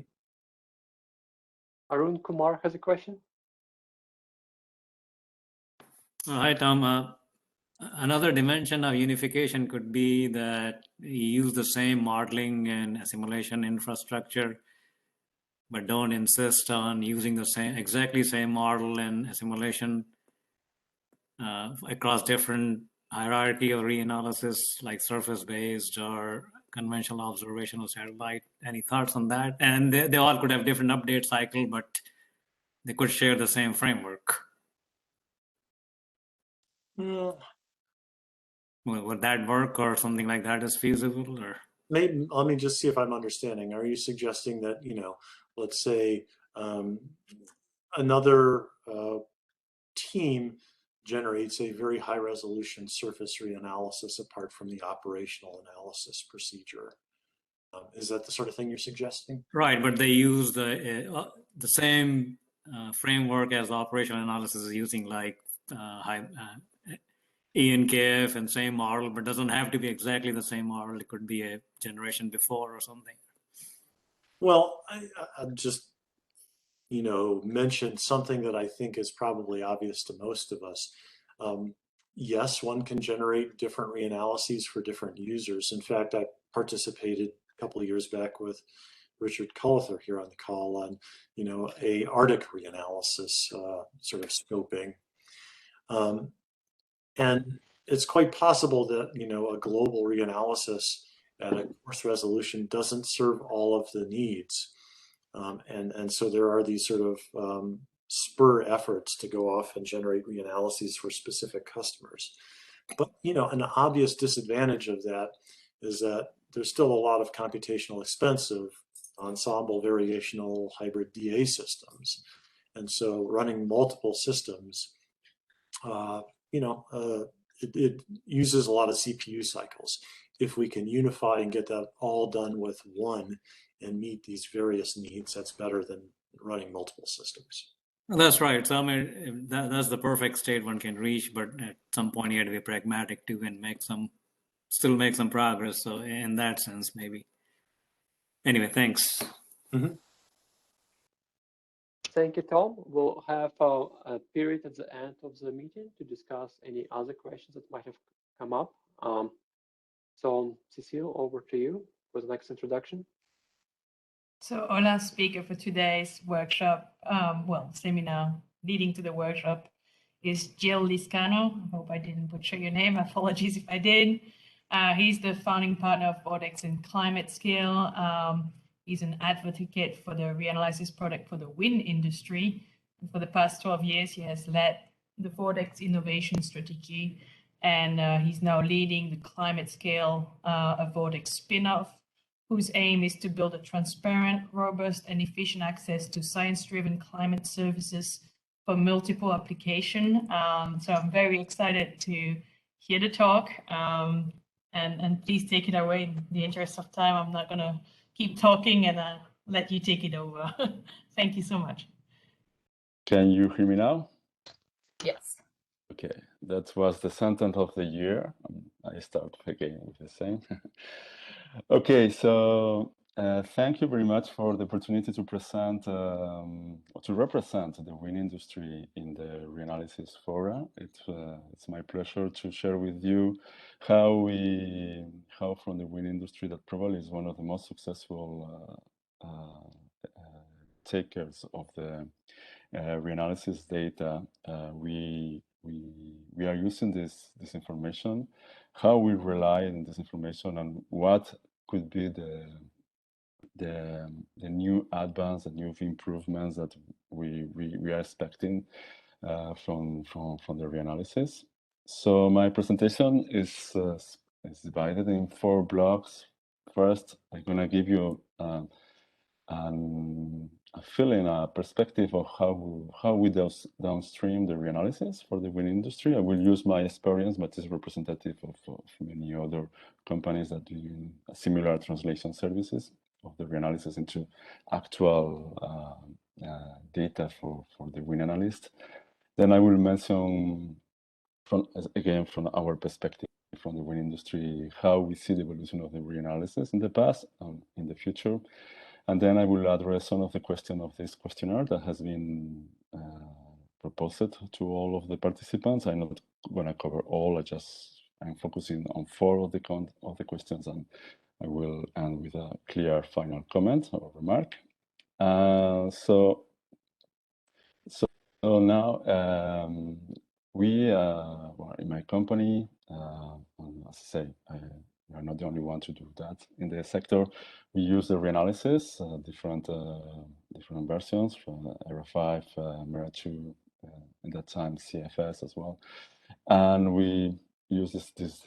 Arun Kumar has a question. Hi, Tom. Another dimension of unification could be that you use the same modeling and assimilation infrastructure, but don't insist on using the same, exactly same model and assimilation across different hierarchy of reanalysis, like surface-based or conventional observational satellite. Any thoughts on that? And they all could have different update cycle, but they could share the same framework. Would that work, or something like that is feasible? Or maybe, let me just see if I'm understanding. Are you suggesting that, you know, let's say another team generates a very high resolution surface reanalysis apart from the operational analysis procedure? Is that the sort of thing you're suggesting? Right, but they use the same framework as operational analysis is using, like ENKF and same model, but doesn't have to be exactly the same model. It could be a generation before or something. Well, I just, you know, mentioned something that I think is probably obvious to most of us. yes, one can generate different reanalyses for different users. In fact, I participated a couple of years back with Richard Cullither here on the call on, a Arctic reanalysis sort of scoping. And it's quite possible that, a global reanalysis at a coarse resolution doesn't serve all of the needs. And so there are these sort of spur efforts to go off and generate reanalyses for specific customers. But, an obvious disadvantage of that is that there's still a lot of computational expense of ensemble variational hybrid DA systems. And so running multiple systems, it uses a lot of CPU cycles. If we can unify and get that all done with one and meet these various needs, that's better than running multiple systems. That's right. So I mean, that's the perfect state one can reach, but at some point you have to be pragmatic too and still make some progress. So in that sense, maybe. Anyway, thanks. Mm-hmm. Thank you, Tom. We'll have a period at the end of the meeting to discuss any other questions that might have come up. So Cecile, over to you for the next introduction. So our last speaker for today's workshop, seminar leading to the workshop, is Gil Lizcano. I hope I didn't butcher your name. Apologies if I did. He's the founding partner of Vortex and Climate Scale. He's an advocate for the Reanalysis product for the wind industry. And for the past 12 years, he has led the Vortex innovation strategy, and he's now leading the Climate Scale, a Vortex spin-off, whose aim is to build a transparent, robust, and efficient access to science-driven climate services for multiple application. So I'm very excited to hear the talk, and please take it away. In the interest of time, I'm not going to keep talking and let you take it over. Thank you so much. Can you hear me now? Yes. Okay, that was the sentence of the year. I start again with the same. Okay, so thank you very much for the opportunity to present, to represent the wind industry in the Reanalysis Fora. It's my pleasure to share with you how from the wind industry, that probably is one of the most successful takers of the Reanalysis data, we are using this information, how we rely on this information, and what could be the new advance, the new improvements that we are expecting from the Reanalysis. So my presentation is divided in 4 blocks. First, I'm going to give you a feeling, a perspective of how we downstream the Reanalysis for the wind industry. I will use my experience, but it's representative of many other companies that do similar translation services of the Reanalysis into actual data for the wind analyst. Then I will mention, from our perspective from the wind industry, how we see the evolution of the Reanalysis in the past and in the future. And then I will address some of the questions of this questionnaire that has been proposed to all of the participants. I'm not going to cover all. I'm focusing on 4 of the questions, and I will end with a clear final comment or remark. So now we in my company, as I say, we are not the only one to do that in the sector. We use the Reanalysis, different versions from Era 5, Mera 2, at that time CFS as well, and we use this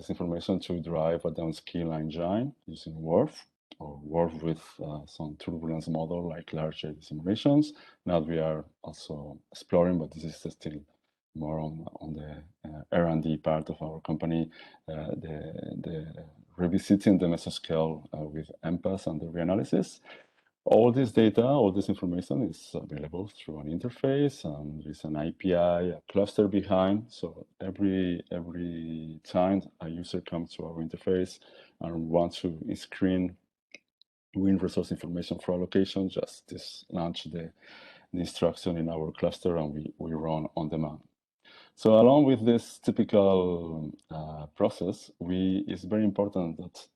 information to drive a downscale engine using WRF, or WRF with some turbulence model like large simulations. Now we are also exploring, but this is still more on the R&D part of our company, the revisiting the mesoscale with MPAS and the Reanalysis. All this data, all this information is available through an interface, and there is an API, a cluster behind. So every time a user comes to our interface and wants to screen wind resource information for allocation, just launch the instruction in our cluster, and we run on demand. So along with this typical process, it's very important that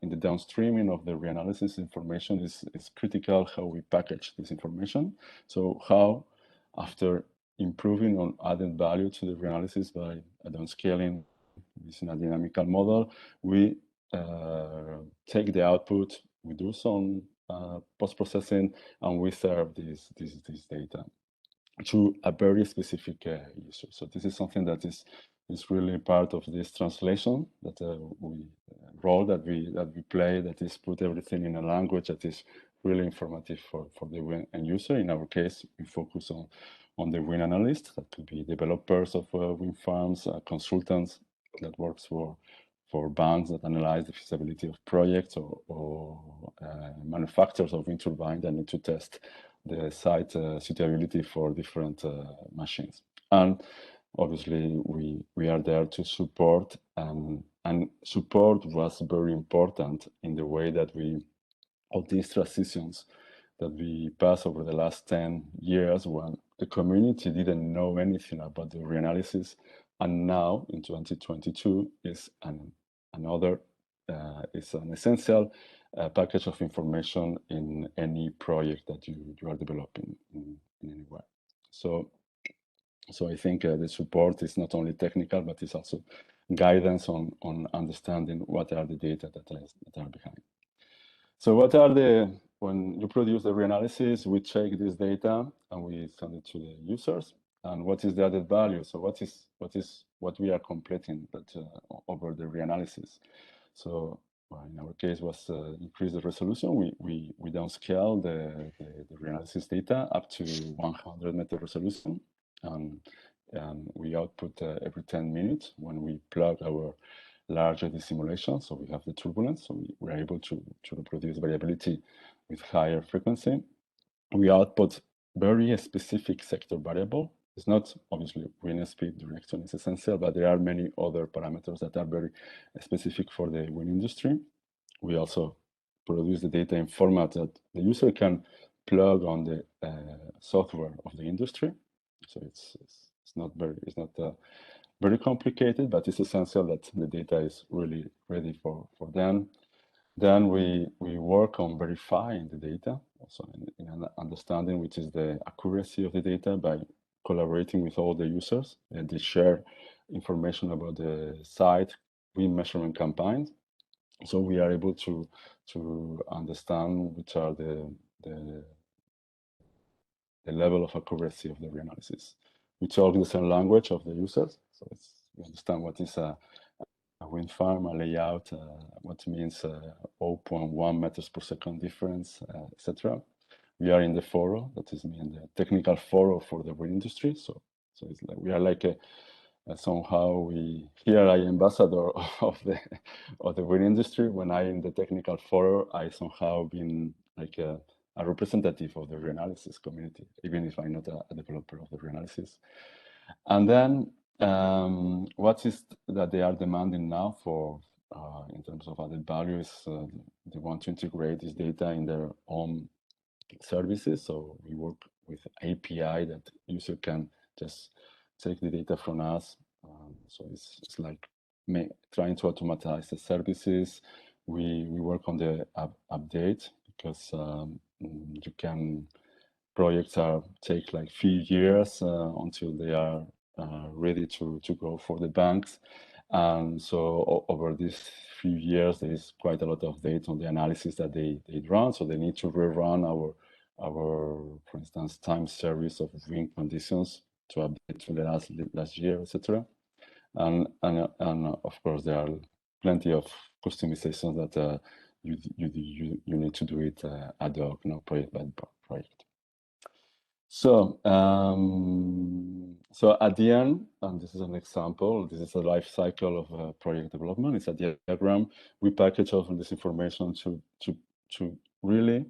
in the downstreaming of the reanalysis information is critical how we package this information. So how, after improving on added value to the reanalysis by downscaling using a dynamical model, we take the output, we do some post-processing, and we serve this data to a very specific user. So this is something that is really part of this translation that role that we play, that is put everything in a language that is really informative for the end user. In our case, we focus on the wind analysts, that could be developers of wind farms, consultants that works for banks that analyze the feasibility of projects, or manufacturers of wind turbines that need to test the site suitability for different machines. And obviously, we are there to support, and support was very important in the way that all these transitions that we passed over the last 10 years, when the community didn't know anything about the reanalysis, and now in 2022 is it's an essential package of information in any project that you are developing in anywhere. So I think the support is not only technical, but it's also guidance on understanding what are the data that are behind. So when you produce the reanalysis, we check this data and we send it to the users. And what is the added value? So what we are completing over the reanalysis? So in our case was increase the resolution. We downscale the reanalysis data up to 100 meter resolution, and we output every 10 minutes when we plug our larger simulation. So we have the turbulence, so we're able to reproduce variability with higher frequency. We output very specific sector variable. It's not obviously wind speed, direction is essential, but there are many other parameters that are very specific for the wind industry. We also produce the data in format that the user can plug on the software of the industry. So it's not very complicated, but it's essential that the data is really ready for them. Then we work on verifying the data, also in understanding which is the accuracy of the data by collaborating with all the users, and they share information about the site wind measurement campaigns. So we are able to understand which are the level of accuracy of the reanalysis. We talk the same language of the users, so we understand what is a wind farm, a layout, what means 0.1 meters per second difference, etc. We are in the forum, that is the technical forum for the wind industry. So it's like we are like somehow here I ambassador of the wind industry. When I in the technical forum, I somehow been like a representative of the reanalysis community, even if I'm not a developer of the reanalysis. And then what is that they are demanding now for in terms of added value is they want to integrate this data in their own services. So we work with API that user can just take the data from us. So it's like trying to automatize the services. We work on the update, because projects take like few years until they are ready to go for the banks. And so over these few years, there is quite a lot of data on the analysis that they run. So they need to rerun our, for instance, time series of wind conditions to update to the last year, etc. And of course, there are plenty of customizations that you need to do it ad hoc, project by project. So at the end, and this is an example, this is a life cycle of project development. It's a diagram. We package all of this information to really,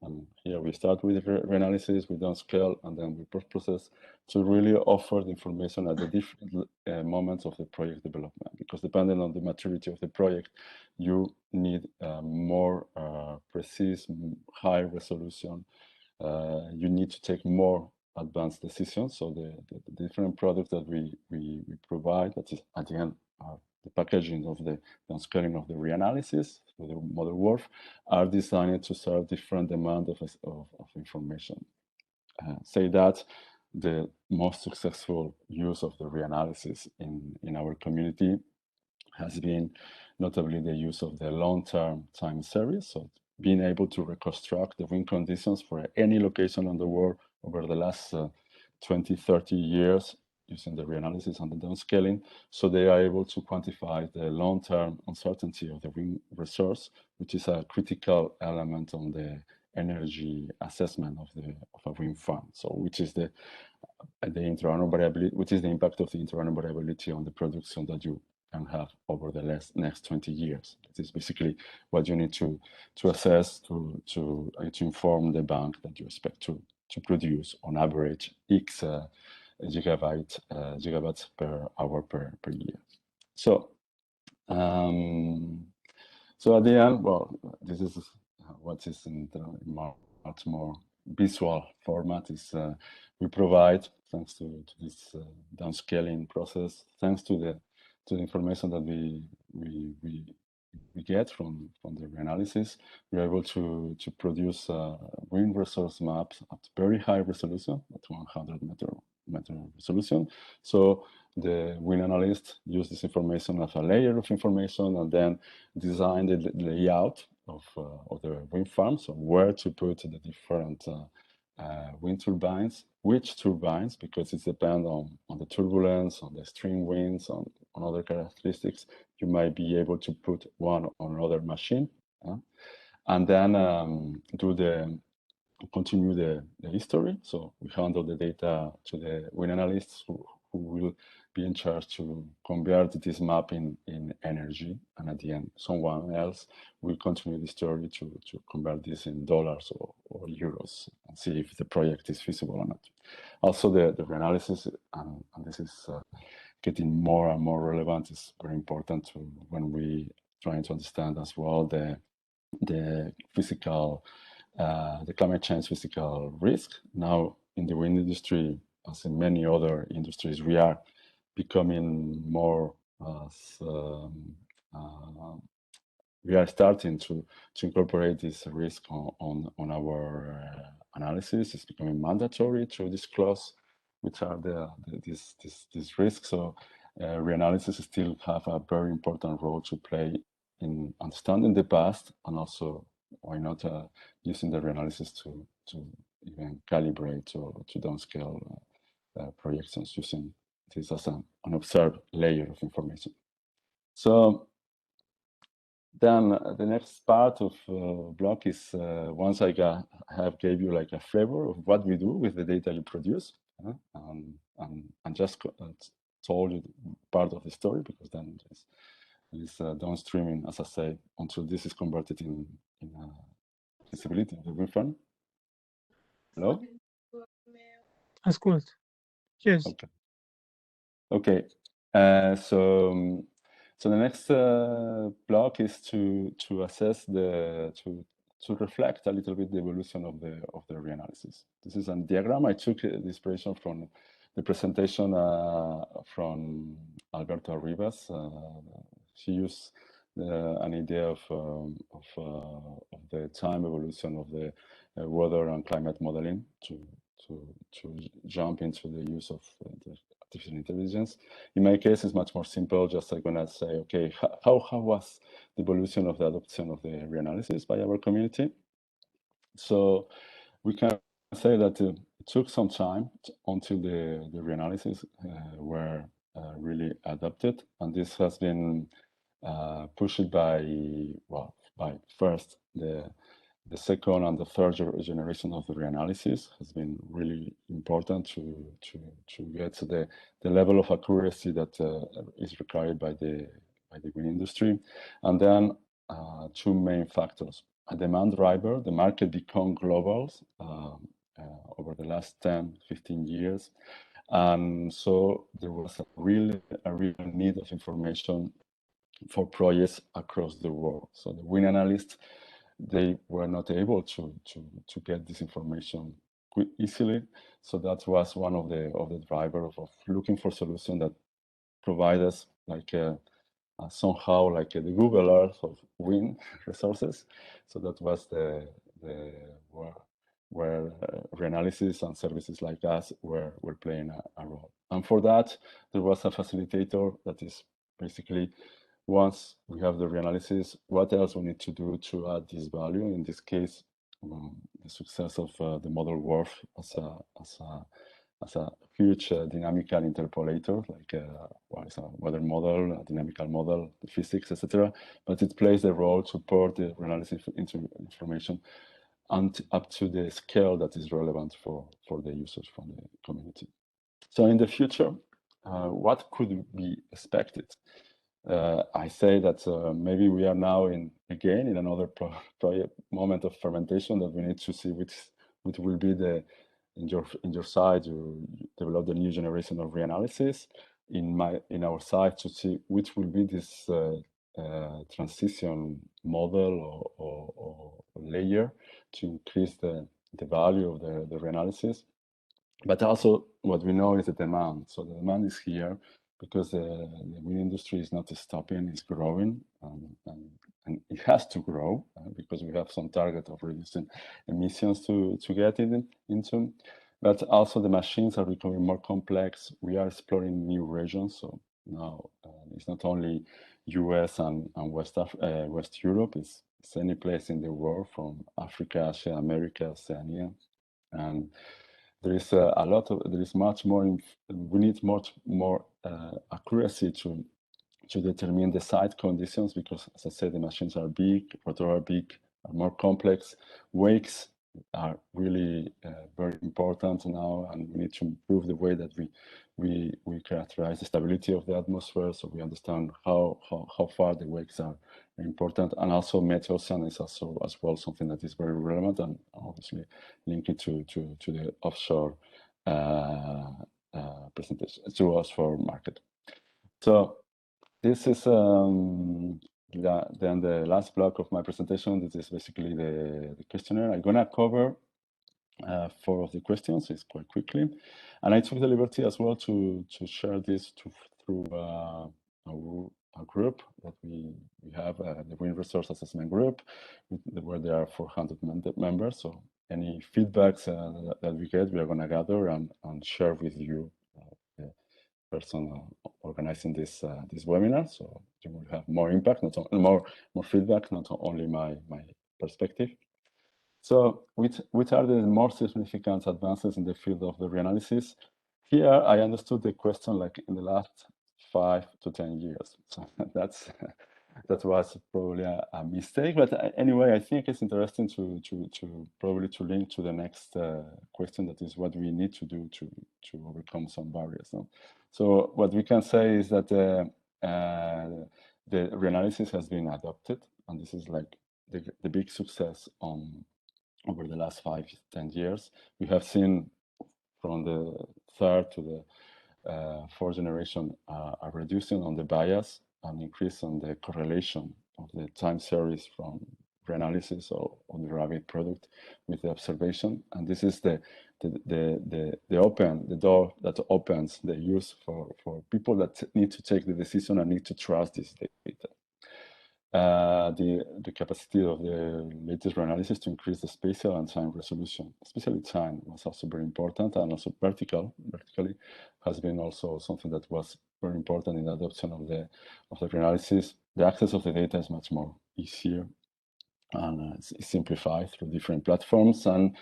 and here we start with reanalysis, we downscale, and then we post-process to really offer the information at the different moments of the project development. Because depending on the maturity of the project, you need more precise, high resolution. You need to take more advanced decisions. So the different products that we provide, that is at the end are the packaging of the downscaling of the reanalysis, so the model work, are designed to serve different demand of information. Say that the most successful use of the reanalysis in our community has been notably the use of the long-term time series, so being able to reconstruct the wind conditions for any location on the world over the last 20, 30 years using the reanalysis and the downscaling, so they are able to quantify the long-term uncertainty of the wind resource, which is a critical element on the energy assessment of a wind farm. So which is the interannum variability, which is the impact of the interannum variability on the production that you can have over the next 20 years. This is basically what you need to assess to inform the bank that you expect to produce on average X gigawatts per hour per year. So so at the end, well, this is what is in the much more visual format is we provide, thanks to this downscaling process, thanks to the information that we get from the reanalysis, we're able to produce wind resource maps at very high resolution, at 100 meter resolution. So the wind analyst use this information as a layer of information and then design the layout of the wind farm, so where to put the different wind turbines, which turbines, because it depends on the turbulence, on the stream winds, on other characteristics. You might be able to put one on another machine, and then continue the history. So we handle the data to the wind analysts who will be in charge to convert this map in energy, and at the end someone else will continue the story to convert this in dollars or euros and see if the project is feasible or not. Also the reanalysis, and this is getting more and more relevant, is very important when we trying to understand as well the physical the climate change physical risk. Now in the wind industry, as in many other industries, we are becoming more we are starting to incorporate this risk on our analysis. It's becoming mandatory to disclose which are these risks. So reanalysis still have a very important role to play in understanding the past, and also why not using the reanalysis to even calibrate or to downscale projections using this as an observed layer of information. So then the next part of block is once I have gave you like a flavor of what we do with the data you produce, and just told you part of the story, because then there's downstreaming, as I say, until this is converted in feasibility of the wind farm. Hello? Ascult. Yes. Okay. Okay. So the next block is to assess to reflect a little bit the evolution of the reanalysis. This is a diagram. I took the inspiration from the presentation from Alberto Rivas. She used an idea of the time evolution of the weather and climate modeling to jump into the use of the artificial intelligence. In my case, it's much more simple. Just I'm gonna say, okay, how was the evolution of the adoption of the reanalysis by our community? So we can say that it took some time until the reanalysis were really adopted, and this has been pushed by first the second and the third generation of the reanalysis has been really important to get to the level of accuracy that is required by the wind industry. And then two main factors: a demand driver. The market became global over the last 10-15 years, and so there was a real need of information for projects across the world. So the wind analysts, they were not able to get this information easily. So that was one of the drivers of looking for solutions that provide us like somehow like the Google Earth of wind resources. So that was the where Reanalysis and services like us were playing a role. And for that, there was a facilitator that is basically, once we have the Reanalysis, what else we need to do to add this value? In this case, the success of the model WRF as a huge dynamical interpolator, like it's a weather model, a dynamical model, the physics, etc. But it plays a role to port the Reanalysis into information and up to the scale that is relevant for the users from the community. So in the future, what could be expected? I say that maybe we are now again in another project moment of fermentation that we need to see which will be the in your side you develop the new generation of Reanalysis. In our side to see which will be this transition model or layer to increase the value of the Reanalysis. But also what we know is the demand. So the demand is here because the wind industry is not stopping, it's growing, and it has to grow because we have some target of reducing emissions to get into. But also the machines are becoming more complex. We are exploring new regions. So now it's not only US and West Europe, it's any place in the world from Africa, Asia, America, Oceania. And there is there is much more, we need much more accuracy to determine the site conditions because, as I said, the machines are big, rotors are big, are more complex. Wakes are really very important now, and we need to improve the way that we characterize the stability of the atmosphere, so we understand how far the wakes are important. And also meta-ocean is also as well something that is very relevant and obviously linked to the offshore presentation to us for market. So this is then the last block of my presentation. This is basically the questionnaire. I'm gonna cover 4 of the questions. It's quite quickly, and I took the liberty as well to share this through a group that we have, the Wind Resource Assessment Group, where there are 400 members. So any feedbacks that we get, we are gonna gather and share with you, the person organizing this webinar. So you will have more impact, not only more feedback, not only my perspective. So which are the more significant advances in the field of the Reanalysis? Here, I understood the question like in the last 5 to 10 years. So that was probably a mistake. But anyway, I think it's interesting to probably to link to the next question, that is what we need to do to overcome some barriers. No? So what we can say is that the Reanalysis has been adopted, and this is like the big success over the last 5 to 10 years. We have seen from the 3rd to the 4th generation a reduction on the bias, an increase on the correlation of the time series from Reanalysis or on the Rabbit product with the observation. And this is the door that opens the use for people that need to take the decision and need to trust this data. The capacity of the latest Reanalysis to increase the spatial and time resolution, especially time, was also very important, and also vertically has been also something that was very important in the adoption of the Reanalysis. The access of the data is much more easier and it's simplified through different platforms, and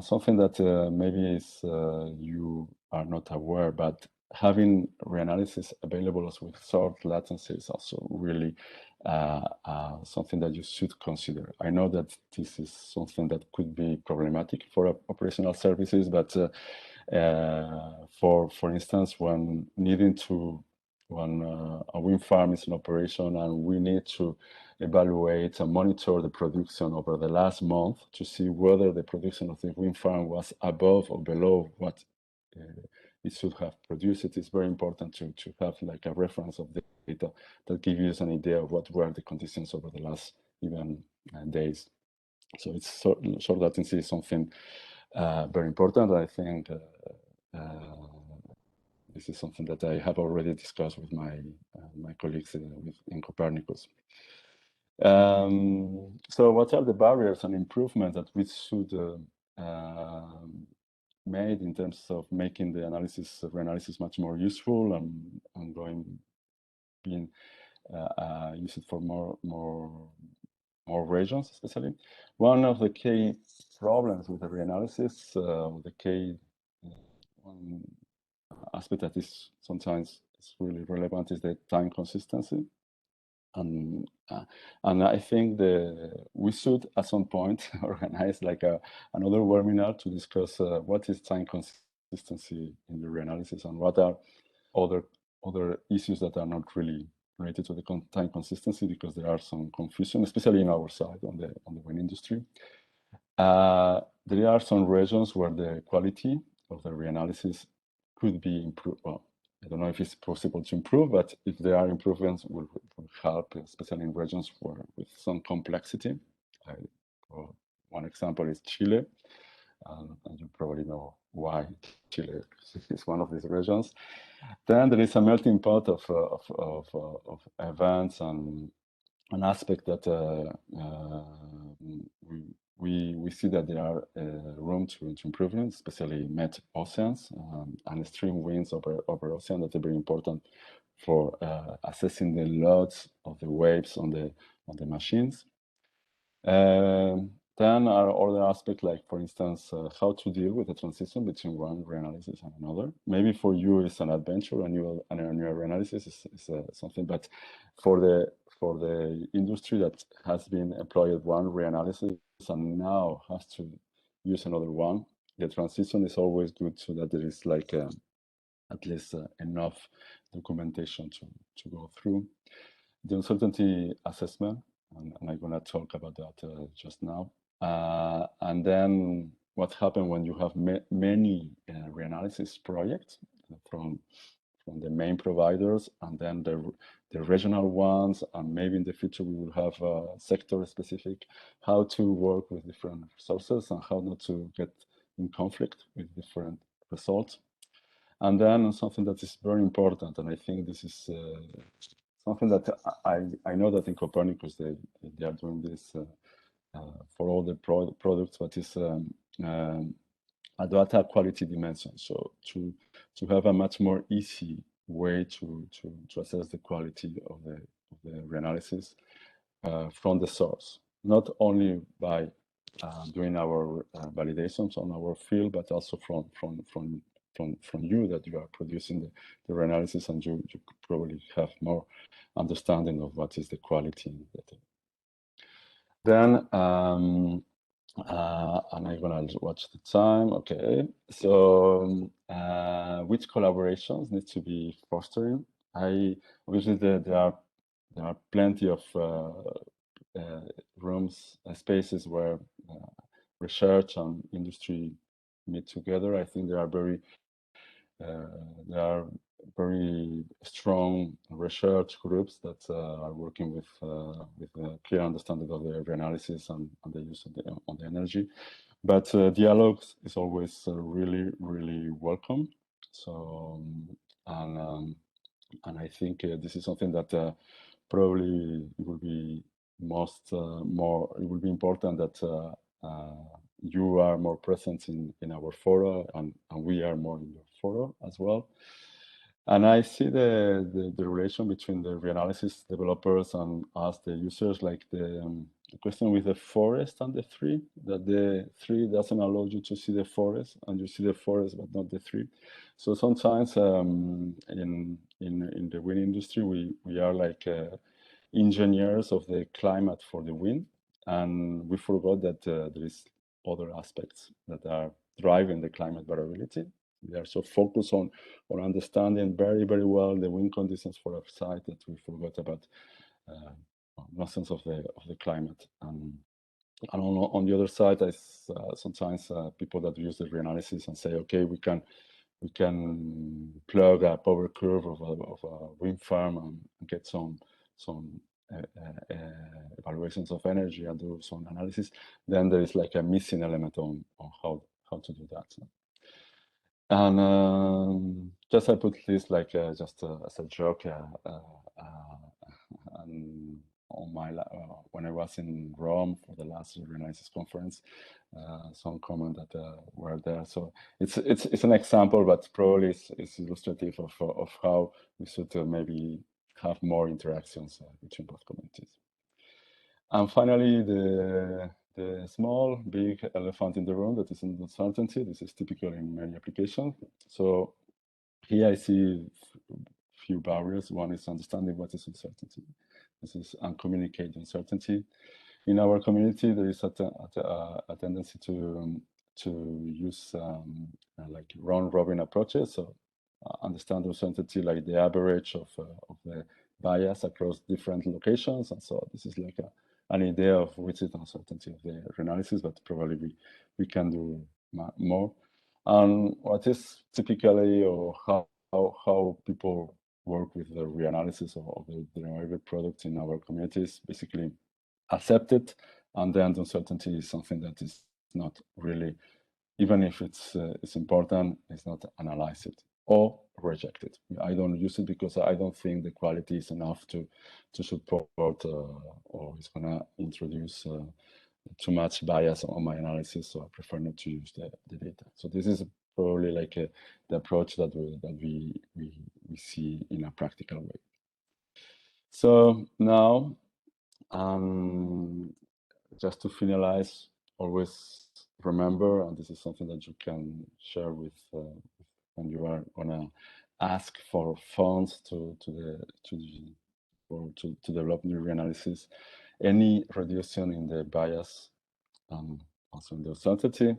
something that maybe is you are not aware, but having Reanalysis available with short latency is also really something that you should consider. I know that this is something that could be problematic for operational services, but for instance, when a wind farm is in operation and we need to evaluate and monitor the production over the last month to see whether the production of the wind farm was above or below what it should have produced. It is very important to have like a reference of the data that gives you an idea of what were the conditions over the last even days. So it's short latency is something very important. I think this is something that I have already discussed with my colleagues in Copernicus. So what are the barriers and improvements that we should made in terms of making the reanalysis much more useful and being used for more regions, especially? One of the key problems with the reanalysis, the key aspect that is sometimes really relevant, is the time consistency. And I think we should at some point organize like another webinar to discuss what is time consistency in the reanalysis and what are other issues that are not really related to the time consistency, because there are some confusion, especially in our side on the wind industry. There are some regions where the quality of the reanalysis could be improved. Well, I don't know if it's possible to improve, but if there are improvements, will help, especially in regions with some complexity. One example is Chile, and you probably know why Chile is one of these regions. Then there is a melting pot of events and an aspect that we see that there are room to improvement, especially met oceans and extreme winds over ocean that are very important for assessing the loads of the waves on the machines. Then are other aspects, like, for instance, how to deal with the transition between one reanalysis and another. Maybe for you it's an adventure, and your reanalysis is something, but for the industry that has been employed one reanalysis and now has to use another one, the transition is always good, so that there is like at least enough documentation to go through. The uncertainty assessment, and I'm going to talk about that just now. And then what happens when you have many reanalysis projects from the main providers, and then the regional ones, and maybe in the future we will have sector specific, how to work with different sources and how not to get in conflict with different results. And then something that is very important, and I think this is something that I know that in Copernicus they are doing this for all the products, but is a data quality dimension. So to have a much more easy way to assess the quality of the reanalysis from the source, not only by doing our validations on our field, but also from you, that you are producing the reanalysis, and you probably have more understanding of what is the quality. Then, and I'm gonna watch the time. Okay, so which collaborations need to be fostering? Obviously there are plenty of rooms, spaces where research and industry meet together. I think there are very strong research groups that are working with a clear understanding of the reanalysis and the use of the energy. But dialogue is always really, really welcome. So and I think this is something that probably it will be it will be important that you are more present in our fora, and we are more in your fora as well. And I see the relation between the reanalysis developers and us, the users, like the question with the forest and the tree, that the tree doesn't allow you to see the forest, and you see the forest but not the tree. So sometimes in the wind industry, we are like engineers of the climate for the wind, and we forgot that there is other aspects that are driving the climate variability. We are so focused on understanding very, very well the wind conditions for a site that we forgot about nonsense of the climate. And on the other side, sometimes people that use the reanalysis and say, okay, we can plug a power curve of a wind farm and get some evaluations of energy and do some analysis. Then there is like a missing element on how to do that. And just I put this like just as a joke, and on my when I was in Rome for the last Reanalysis conference, some comment that were there. So it's an example, but probably it's illustrative of how we should maybe have more interactions between both communities. And finally, the small, big elephant in the room that is uncertainty. This is typical in many applications. So here I see few barriers. One is understanding what is uncertainty. This is uncommunicated uncertainty. In our community, there is a tendency to use like round-robin approaches. So understand uncertainty like the average of the bias across different locations. And so this is like an idea of which is uncertainty of the reanalysis, but probably we can do more. And what is typically or how people work with the reanalysis of the derived product in our communities, basically accept it, and then the uncertainty is something that is not really, even if it's important, it's not analyze it or reject it. I don't use it because I don't think the quality is enough to support or it's gonna introduce too much bias on my analysis, so I prefer not to use the data. So this is probably like the approach that we see in a practical way. So now, just to finalize, always remember, and this is something that you can share with when you are gonna ask for funds to develop new reanalysis. Any reduction in the bias, also in the uncertainty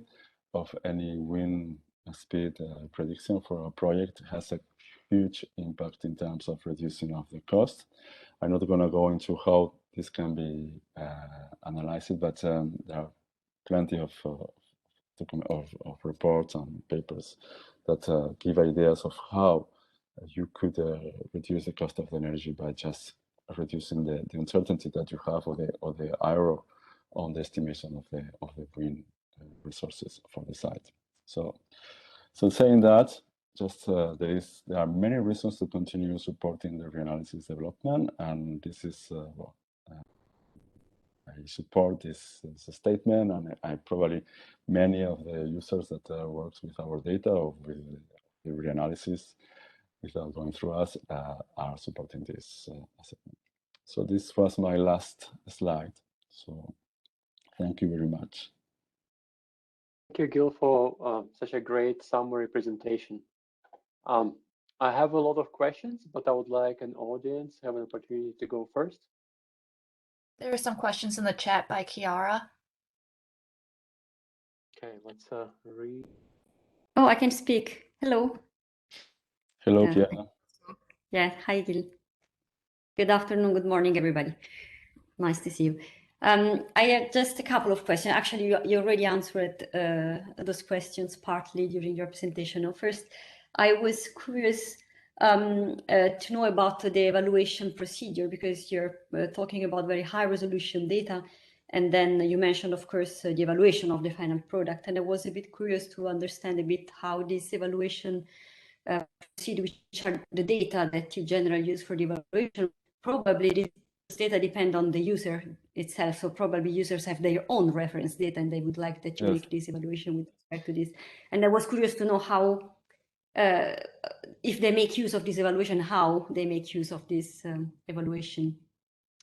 of any wind speed prediction for a project has a huge impact in terms of reducing of the cost. I'm not going to go into how this can be analyzed, but there are plenty of reports and papers that give ideas of how you could reduce the cost of the energy by just reducing the uncertainty that you have or the error on the estimation of the wind resources for the site. So saying that, just there are many reasons to continue supporting the reanalysis development, and this is I support this statement, and I probably many of the users that works with our data or with the reanalysis without going through us are supporting this assessment. So this was my last slide. So thank you very much. Thank you, Gil, for such a great summary presentation. I have a lot of questions, but I would like an audience to have an opportunity to go first. There are some questions in the chat by Chiara. Okay, let's read. Oh, I can speak. Hello. Hello, Chiara. Yeah, hi, Gil. Good afternoon, good morning, everybody. Nice to see you. I have just a couple of questions. Actually, you already answered those questions partly during your presentation. First, I was curious to know about the evaluation procedure, because you're talking about very high resolution data, and then you mentioned, of course, the evaluation of the final product. And I was a bit curious to understand a bit how this evaluation procedure, which are the data that you generally use for the evaluation. Probably this data depend on the user itself, so probably users have their own reference data and they would like that you make this evaluation with respect to this. And I was curious to know how, if they make use of this evaluation, how they make use of this evaluation.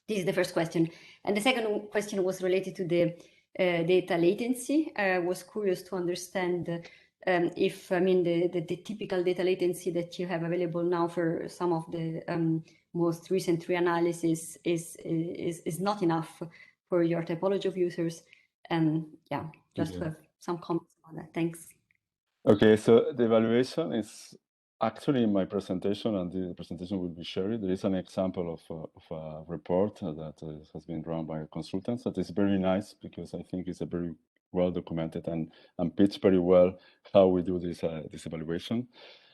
This is the first question. And the second question was related to the data latency. I was curious to understand if, I mean, the typical data latency that you have available now for some of the most recent reanalysis is not enough for your typology of users. Yeah, just to have some comments on that. Thanks. Okay, so the evaluation is actually in my presentation, and the presentation will be shared. There is an example of a report that has been run by a consultant that is very nice, because I think it's a very well documented and pitched very well how we do this evaluation.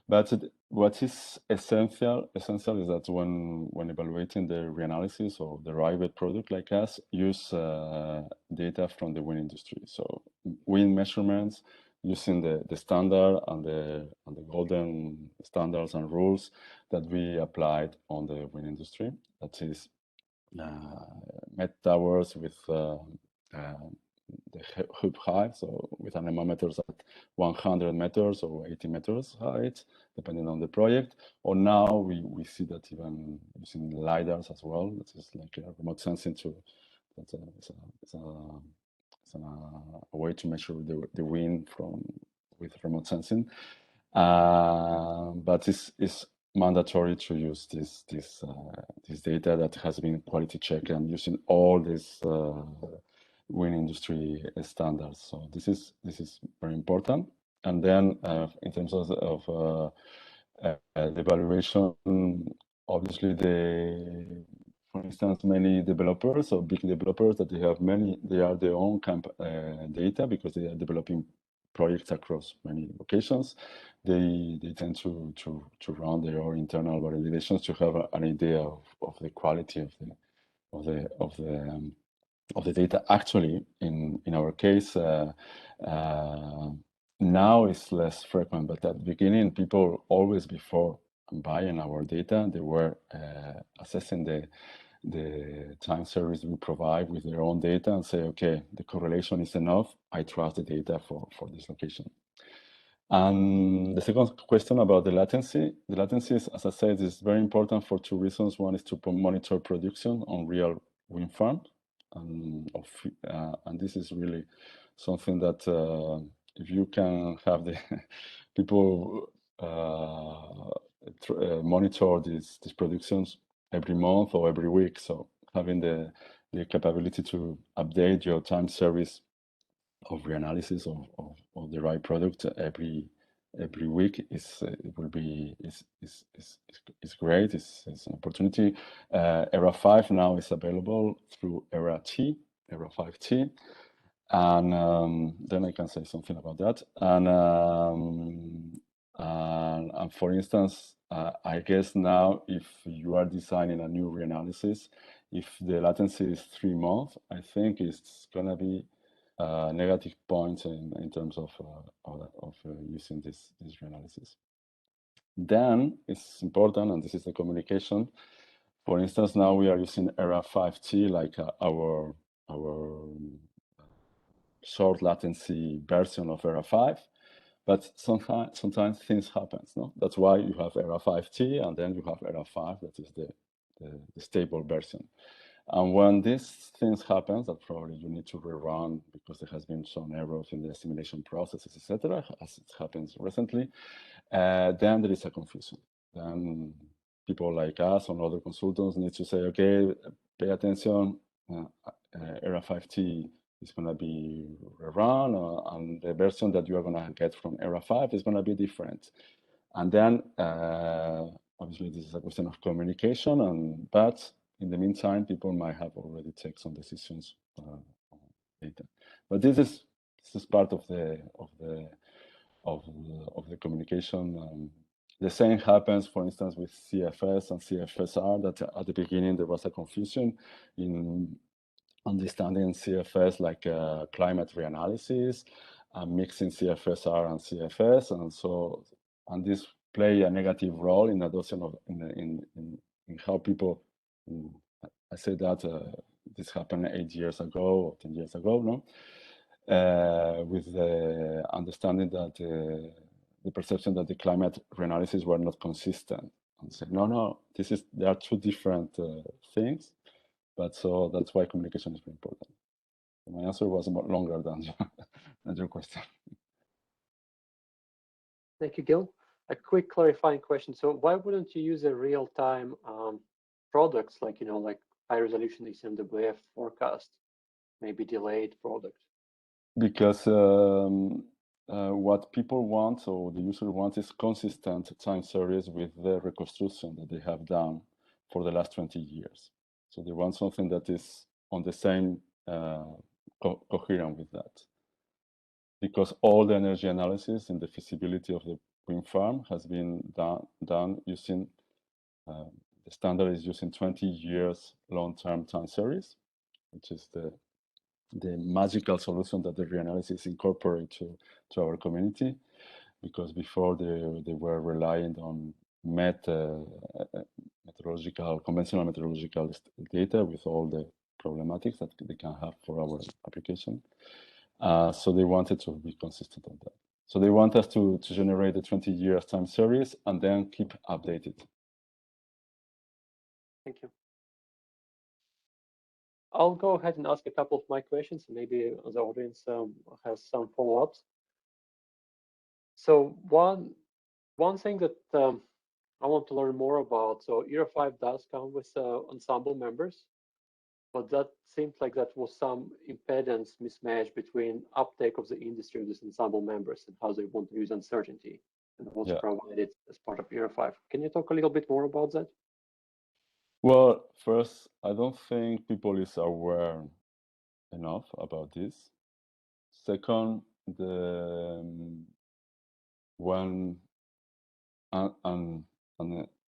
But what is essential is that when evaluating the reanalysis or derived product like us, use data from the wind industry. So wind measurements using the standard and the golden standards and rules that we applied on the wind industry. That is met towers with the hub height, so with anemometers at 100 meters or 80 meters height, depending on the project. Or now we see that even using LiDARs as well. That is like a remote sensing to, it's a way to measure the wind with remote sensing. But it's mandatory to use this data that has been quality checked and using all these wind industry standards. So this is very important. And then in terms of the evaluation, obviously for instance, many developers or big developers that they are their own data because they are developing projects across many locations. They tend to run their own internal validations to have an idea of the quality of the data. Actually, in our case, now it's less frequent, but at the beginning, people always before buying our data, they were assessing the time series we provide with their own data and say, okay, the correlation is enough. I trust the data for this location. And the second question about the latency. The latency, is, as I said, is very important for two reasons. One is to monitor production on real wind farms. And this is really something that if you can have the people monitor these productions every month or every week, so having the capability to update your time series of reanalysis of the right product every week is great. It's an opportunity. ERA 5 now is available through ERA 5T, and then I can say something about that. And for instance, I guess now if you are designing a new reanalysis, if the latency is 3 months, I think it's gonna be negative points in terms of using this reanalysis. Then it's important, and this is the communication. For instance, now we are using ERA 5T, like our short latency version of ERA 5. But sometimes things happen. No, that's why you have ERA 5T, and then you have ERA 5, that is the stable version. And when these things happen, that probably you need to rerun because there has been some errors in the simulation processes, etc., as it happens recently, then there is a confusion. Then people like us and other consultants need to say, okay, pay attention, ERA 5T is going to be rerun, and the version that you are going to get from ERA 5 is going to be different. And then, obviously, this is a question of communication, but in the meantime, people might have already taken some decisions on data. But this is part of the communication. The same happens, for instance, with CFS and CFSR. That at the beginning there was a confusion in understanding CFS like climate reanalysis, mixing CFSR and CFS, and this play a negative role in adoption of in how people. I say that this happened 8 years ago or 10 years ago, no, with the understanding that the perception that the climate reanalysis were not consistent, and say no, there are two different things. But so that's why communication is very important. My answer was longer than your question. Thank you, Gil. A quick clarifying question. So why wouldn't you use a real-time products like high resolution ECMWF forecast, maybe delayed product? Because what people want, or the user wants, is consistent time series with the reconstruction that they have done for the last 20 years. So they want something that is on the same coherent with that. Because all the energy analysis and the feasibility of the wind farm has been done using, the standard is using 20 years long-term time series, which is the the magical solution that the Reanalysis incorporate to our community, because before they were relying on conventional meteorological data with all the problematics that they can have for our application. So they wanted to be consistent on that. So they want us to generate a 20-year time series and then keep updated. Thank you. I'll go ahead and ask a couple of my questions. Maybe the audience has some follow-ups. So one thing that I want to learn more about. So ERA 5 does come with ensemble members, but that seems like that was some impedance mismatch between uptake of the industry of these ensemble members and how they want to use uncertainty and what's provided as part of ERA 5. Can you talk a little bit more about that? Well, first, I don't think people is aware enough about this. Second,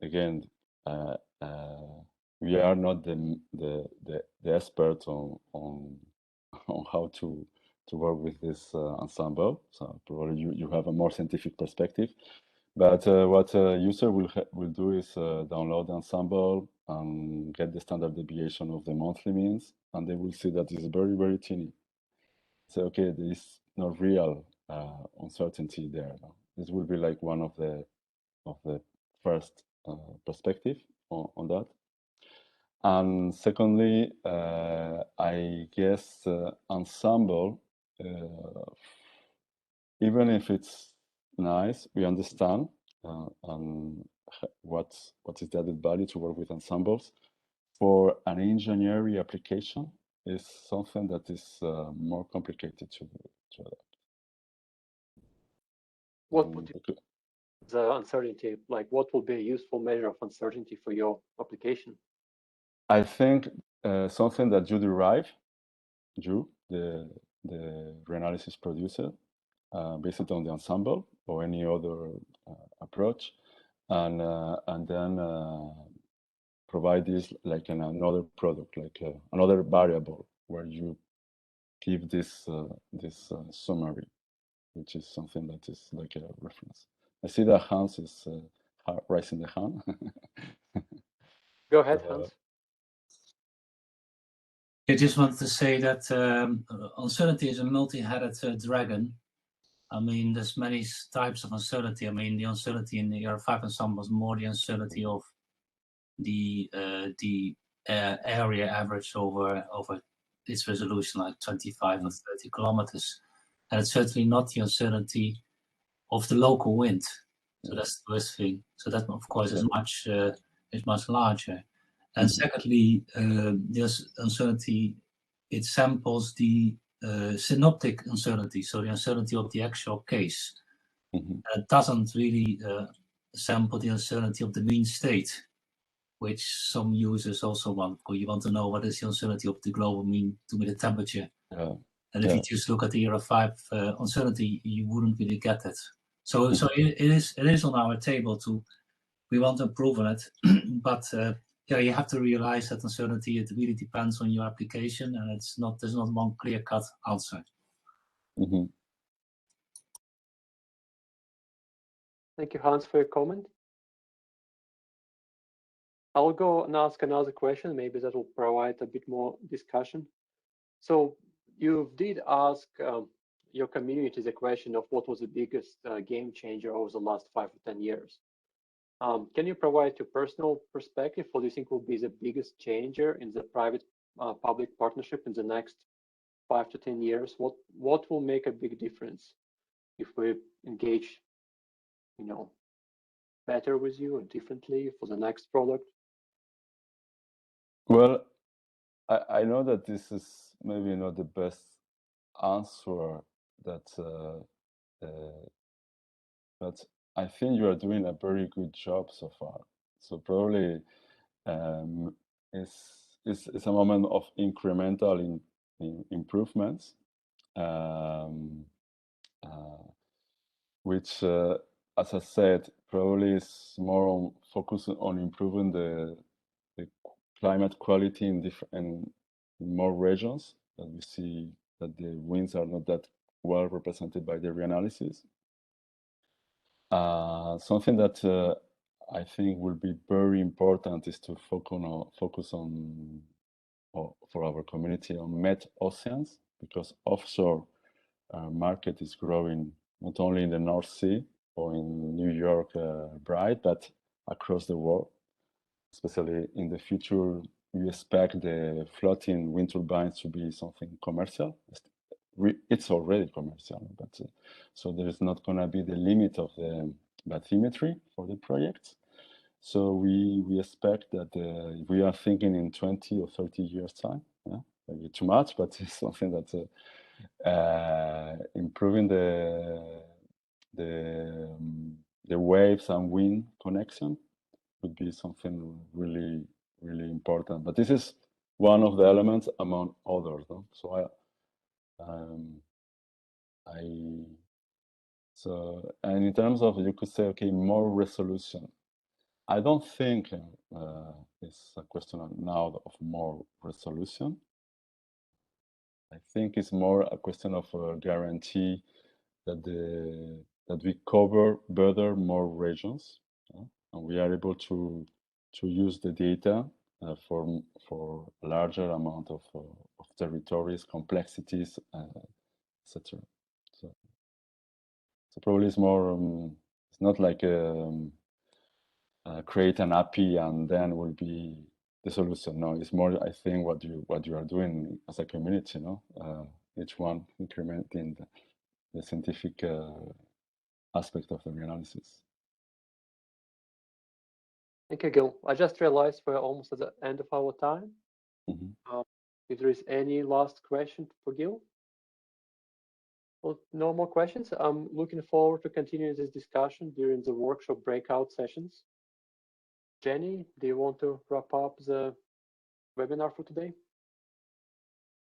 again, we are not the expert on how to work with this ensemble. So probably you have a more scientific perspective. But what a user will do is download the ensemble and get the standard deviation of the monthly means, and they will see that it's very, very teeny. So okay, there is no real uncertainty there. This will be like one of the first perspective on that. And secondly, I guess ensemble, even if it's nice, we understand what is the added value to work with ensembles. For an engineering application, is something that is more complicated to adapt. What would the uncertainty, like what will be a useful measure of uncertainty for your application? I think something that you derive, the Reanalysis producer, based on the ensemble or any other approach, and then provide this like another product, like another variable where you give this summary, which is something that is like a reference. I see that Hans is raising the hand. Go ahead, Hans. I just wanted to say that uncertainty is a multi-headed dragon. I mean, there's many types of uncertainty. I mean, the uncertainty in the ERA 5 ensemble is more the uncertainty of the area average over its resolution, like 25 or 30 kilometers. And it's certainly not the uncertainty of the local wind. So that's the first thing. So that, of course, is much larger. And secondly, this uncertainty, it samples the synoptic uncertainty, so the uncertainty of the actual case. It doesn't really sample the uncertainty of the mean state, which some users also want. You want to know what is the uncertainty of the global mean two-minute temperature. And if you just look at the ERA 5 uncertainty, you wouldn't really get it. So it is on our table we want to improve on it, but you have to realize that uncertainty, it really depends on your application, and there's not one clear-cut answer. Thank you, Hans, for your comment. I'll go and ask another question. Maybe that will provide a bit more discussion. So you did ask your community the question of what was the biggest game changer over the last 5 to 10 years. Can you provide your personal perspective? What do you think will be the biggest changer in the private-public partnership in the next 5 to 10 years? What will make a big difference if we engage, better with you or differently for the next product? Well, I know that this is maybe not the best answer, but I think you are doing a very good job so far. So probably it's a moment of incremental improvements, which, as I said, probably is more focused on improving the climate quality in more regions that we see that the winds are not that well represented by the reanalysis. Something that I think will be very important is to focus on for our community on met oceans, because offshore market is growing not only in the North Sea or in New York, Bright, but across the world. Especially in the future, we expect the floating wind turbines to be something commercial. It's already commercial, but so there is not going to be the limit of the bathymetry for the project. So we expect that we are thinking in 20 or 30 years time, yeah? Maybe too much, but it's something that improving the waves and wind connection would be something really, really important. But this is one of the elements among others. No? So and in terms of, you could say, okay, more resolution. I don't think it's a question now of more resolution. I think it's more a question of a guarantee that we cover better more regions, and we are able to use the data for a larger amount of territories, complexities, etc. So probably it's more. It's not like create an API and then will be the solution. No, it's more, I think, what you are doing as a community. No, each one incrementing the scientific aspect of the reanalysis. Thank you, Gil. I just realized we're almost at the end of our time. Mm-hmm. If there is any last question for Gil? Well, no more questions. I'm looking forward to continuing this discussion during the workshop breakout sessions. Jenny, do you want to wrap up the webinar for today?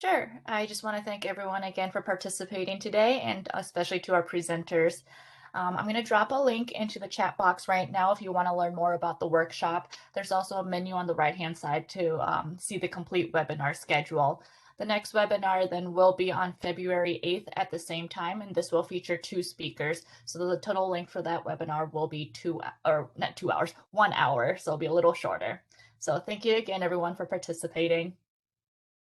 Sure. I just want to thank everyone again for participating today, and especially to our presenters. I'm going to drop a link into the chat box right now if you want to learn more about the workshop. There's also a menu on the right-hand side to see the complete webinar schedule. The next webinar then will be on February 8th at the same time, and this will feature 2 speakers. So the total length for that webinar will be 1 hour, so it'll be a little shorter. So thank you again, everyone, for participating.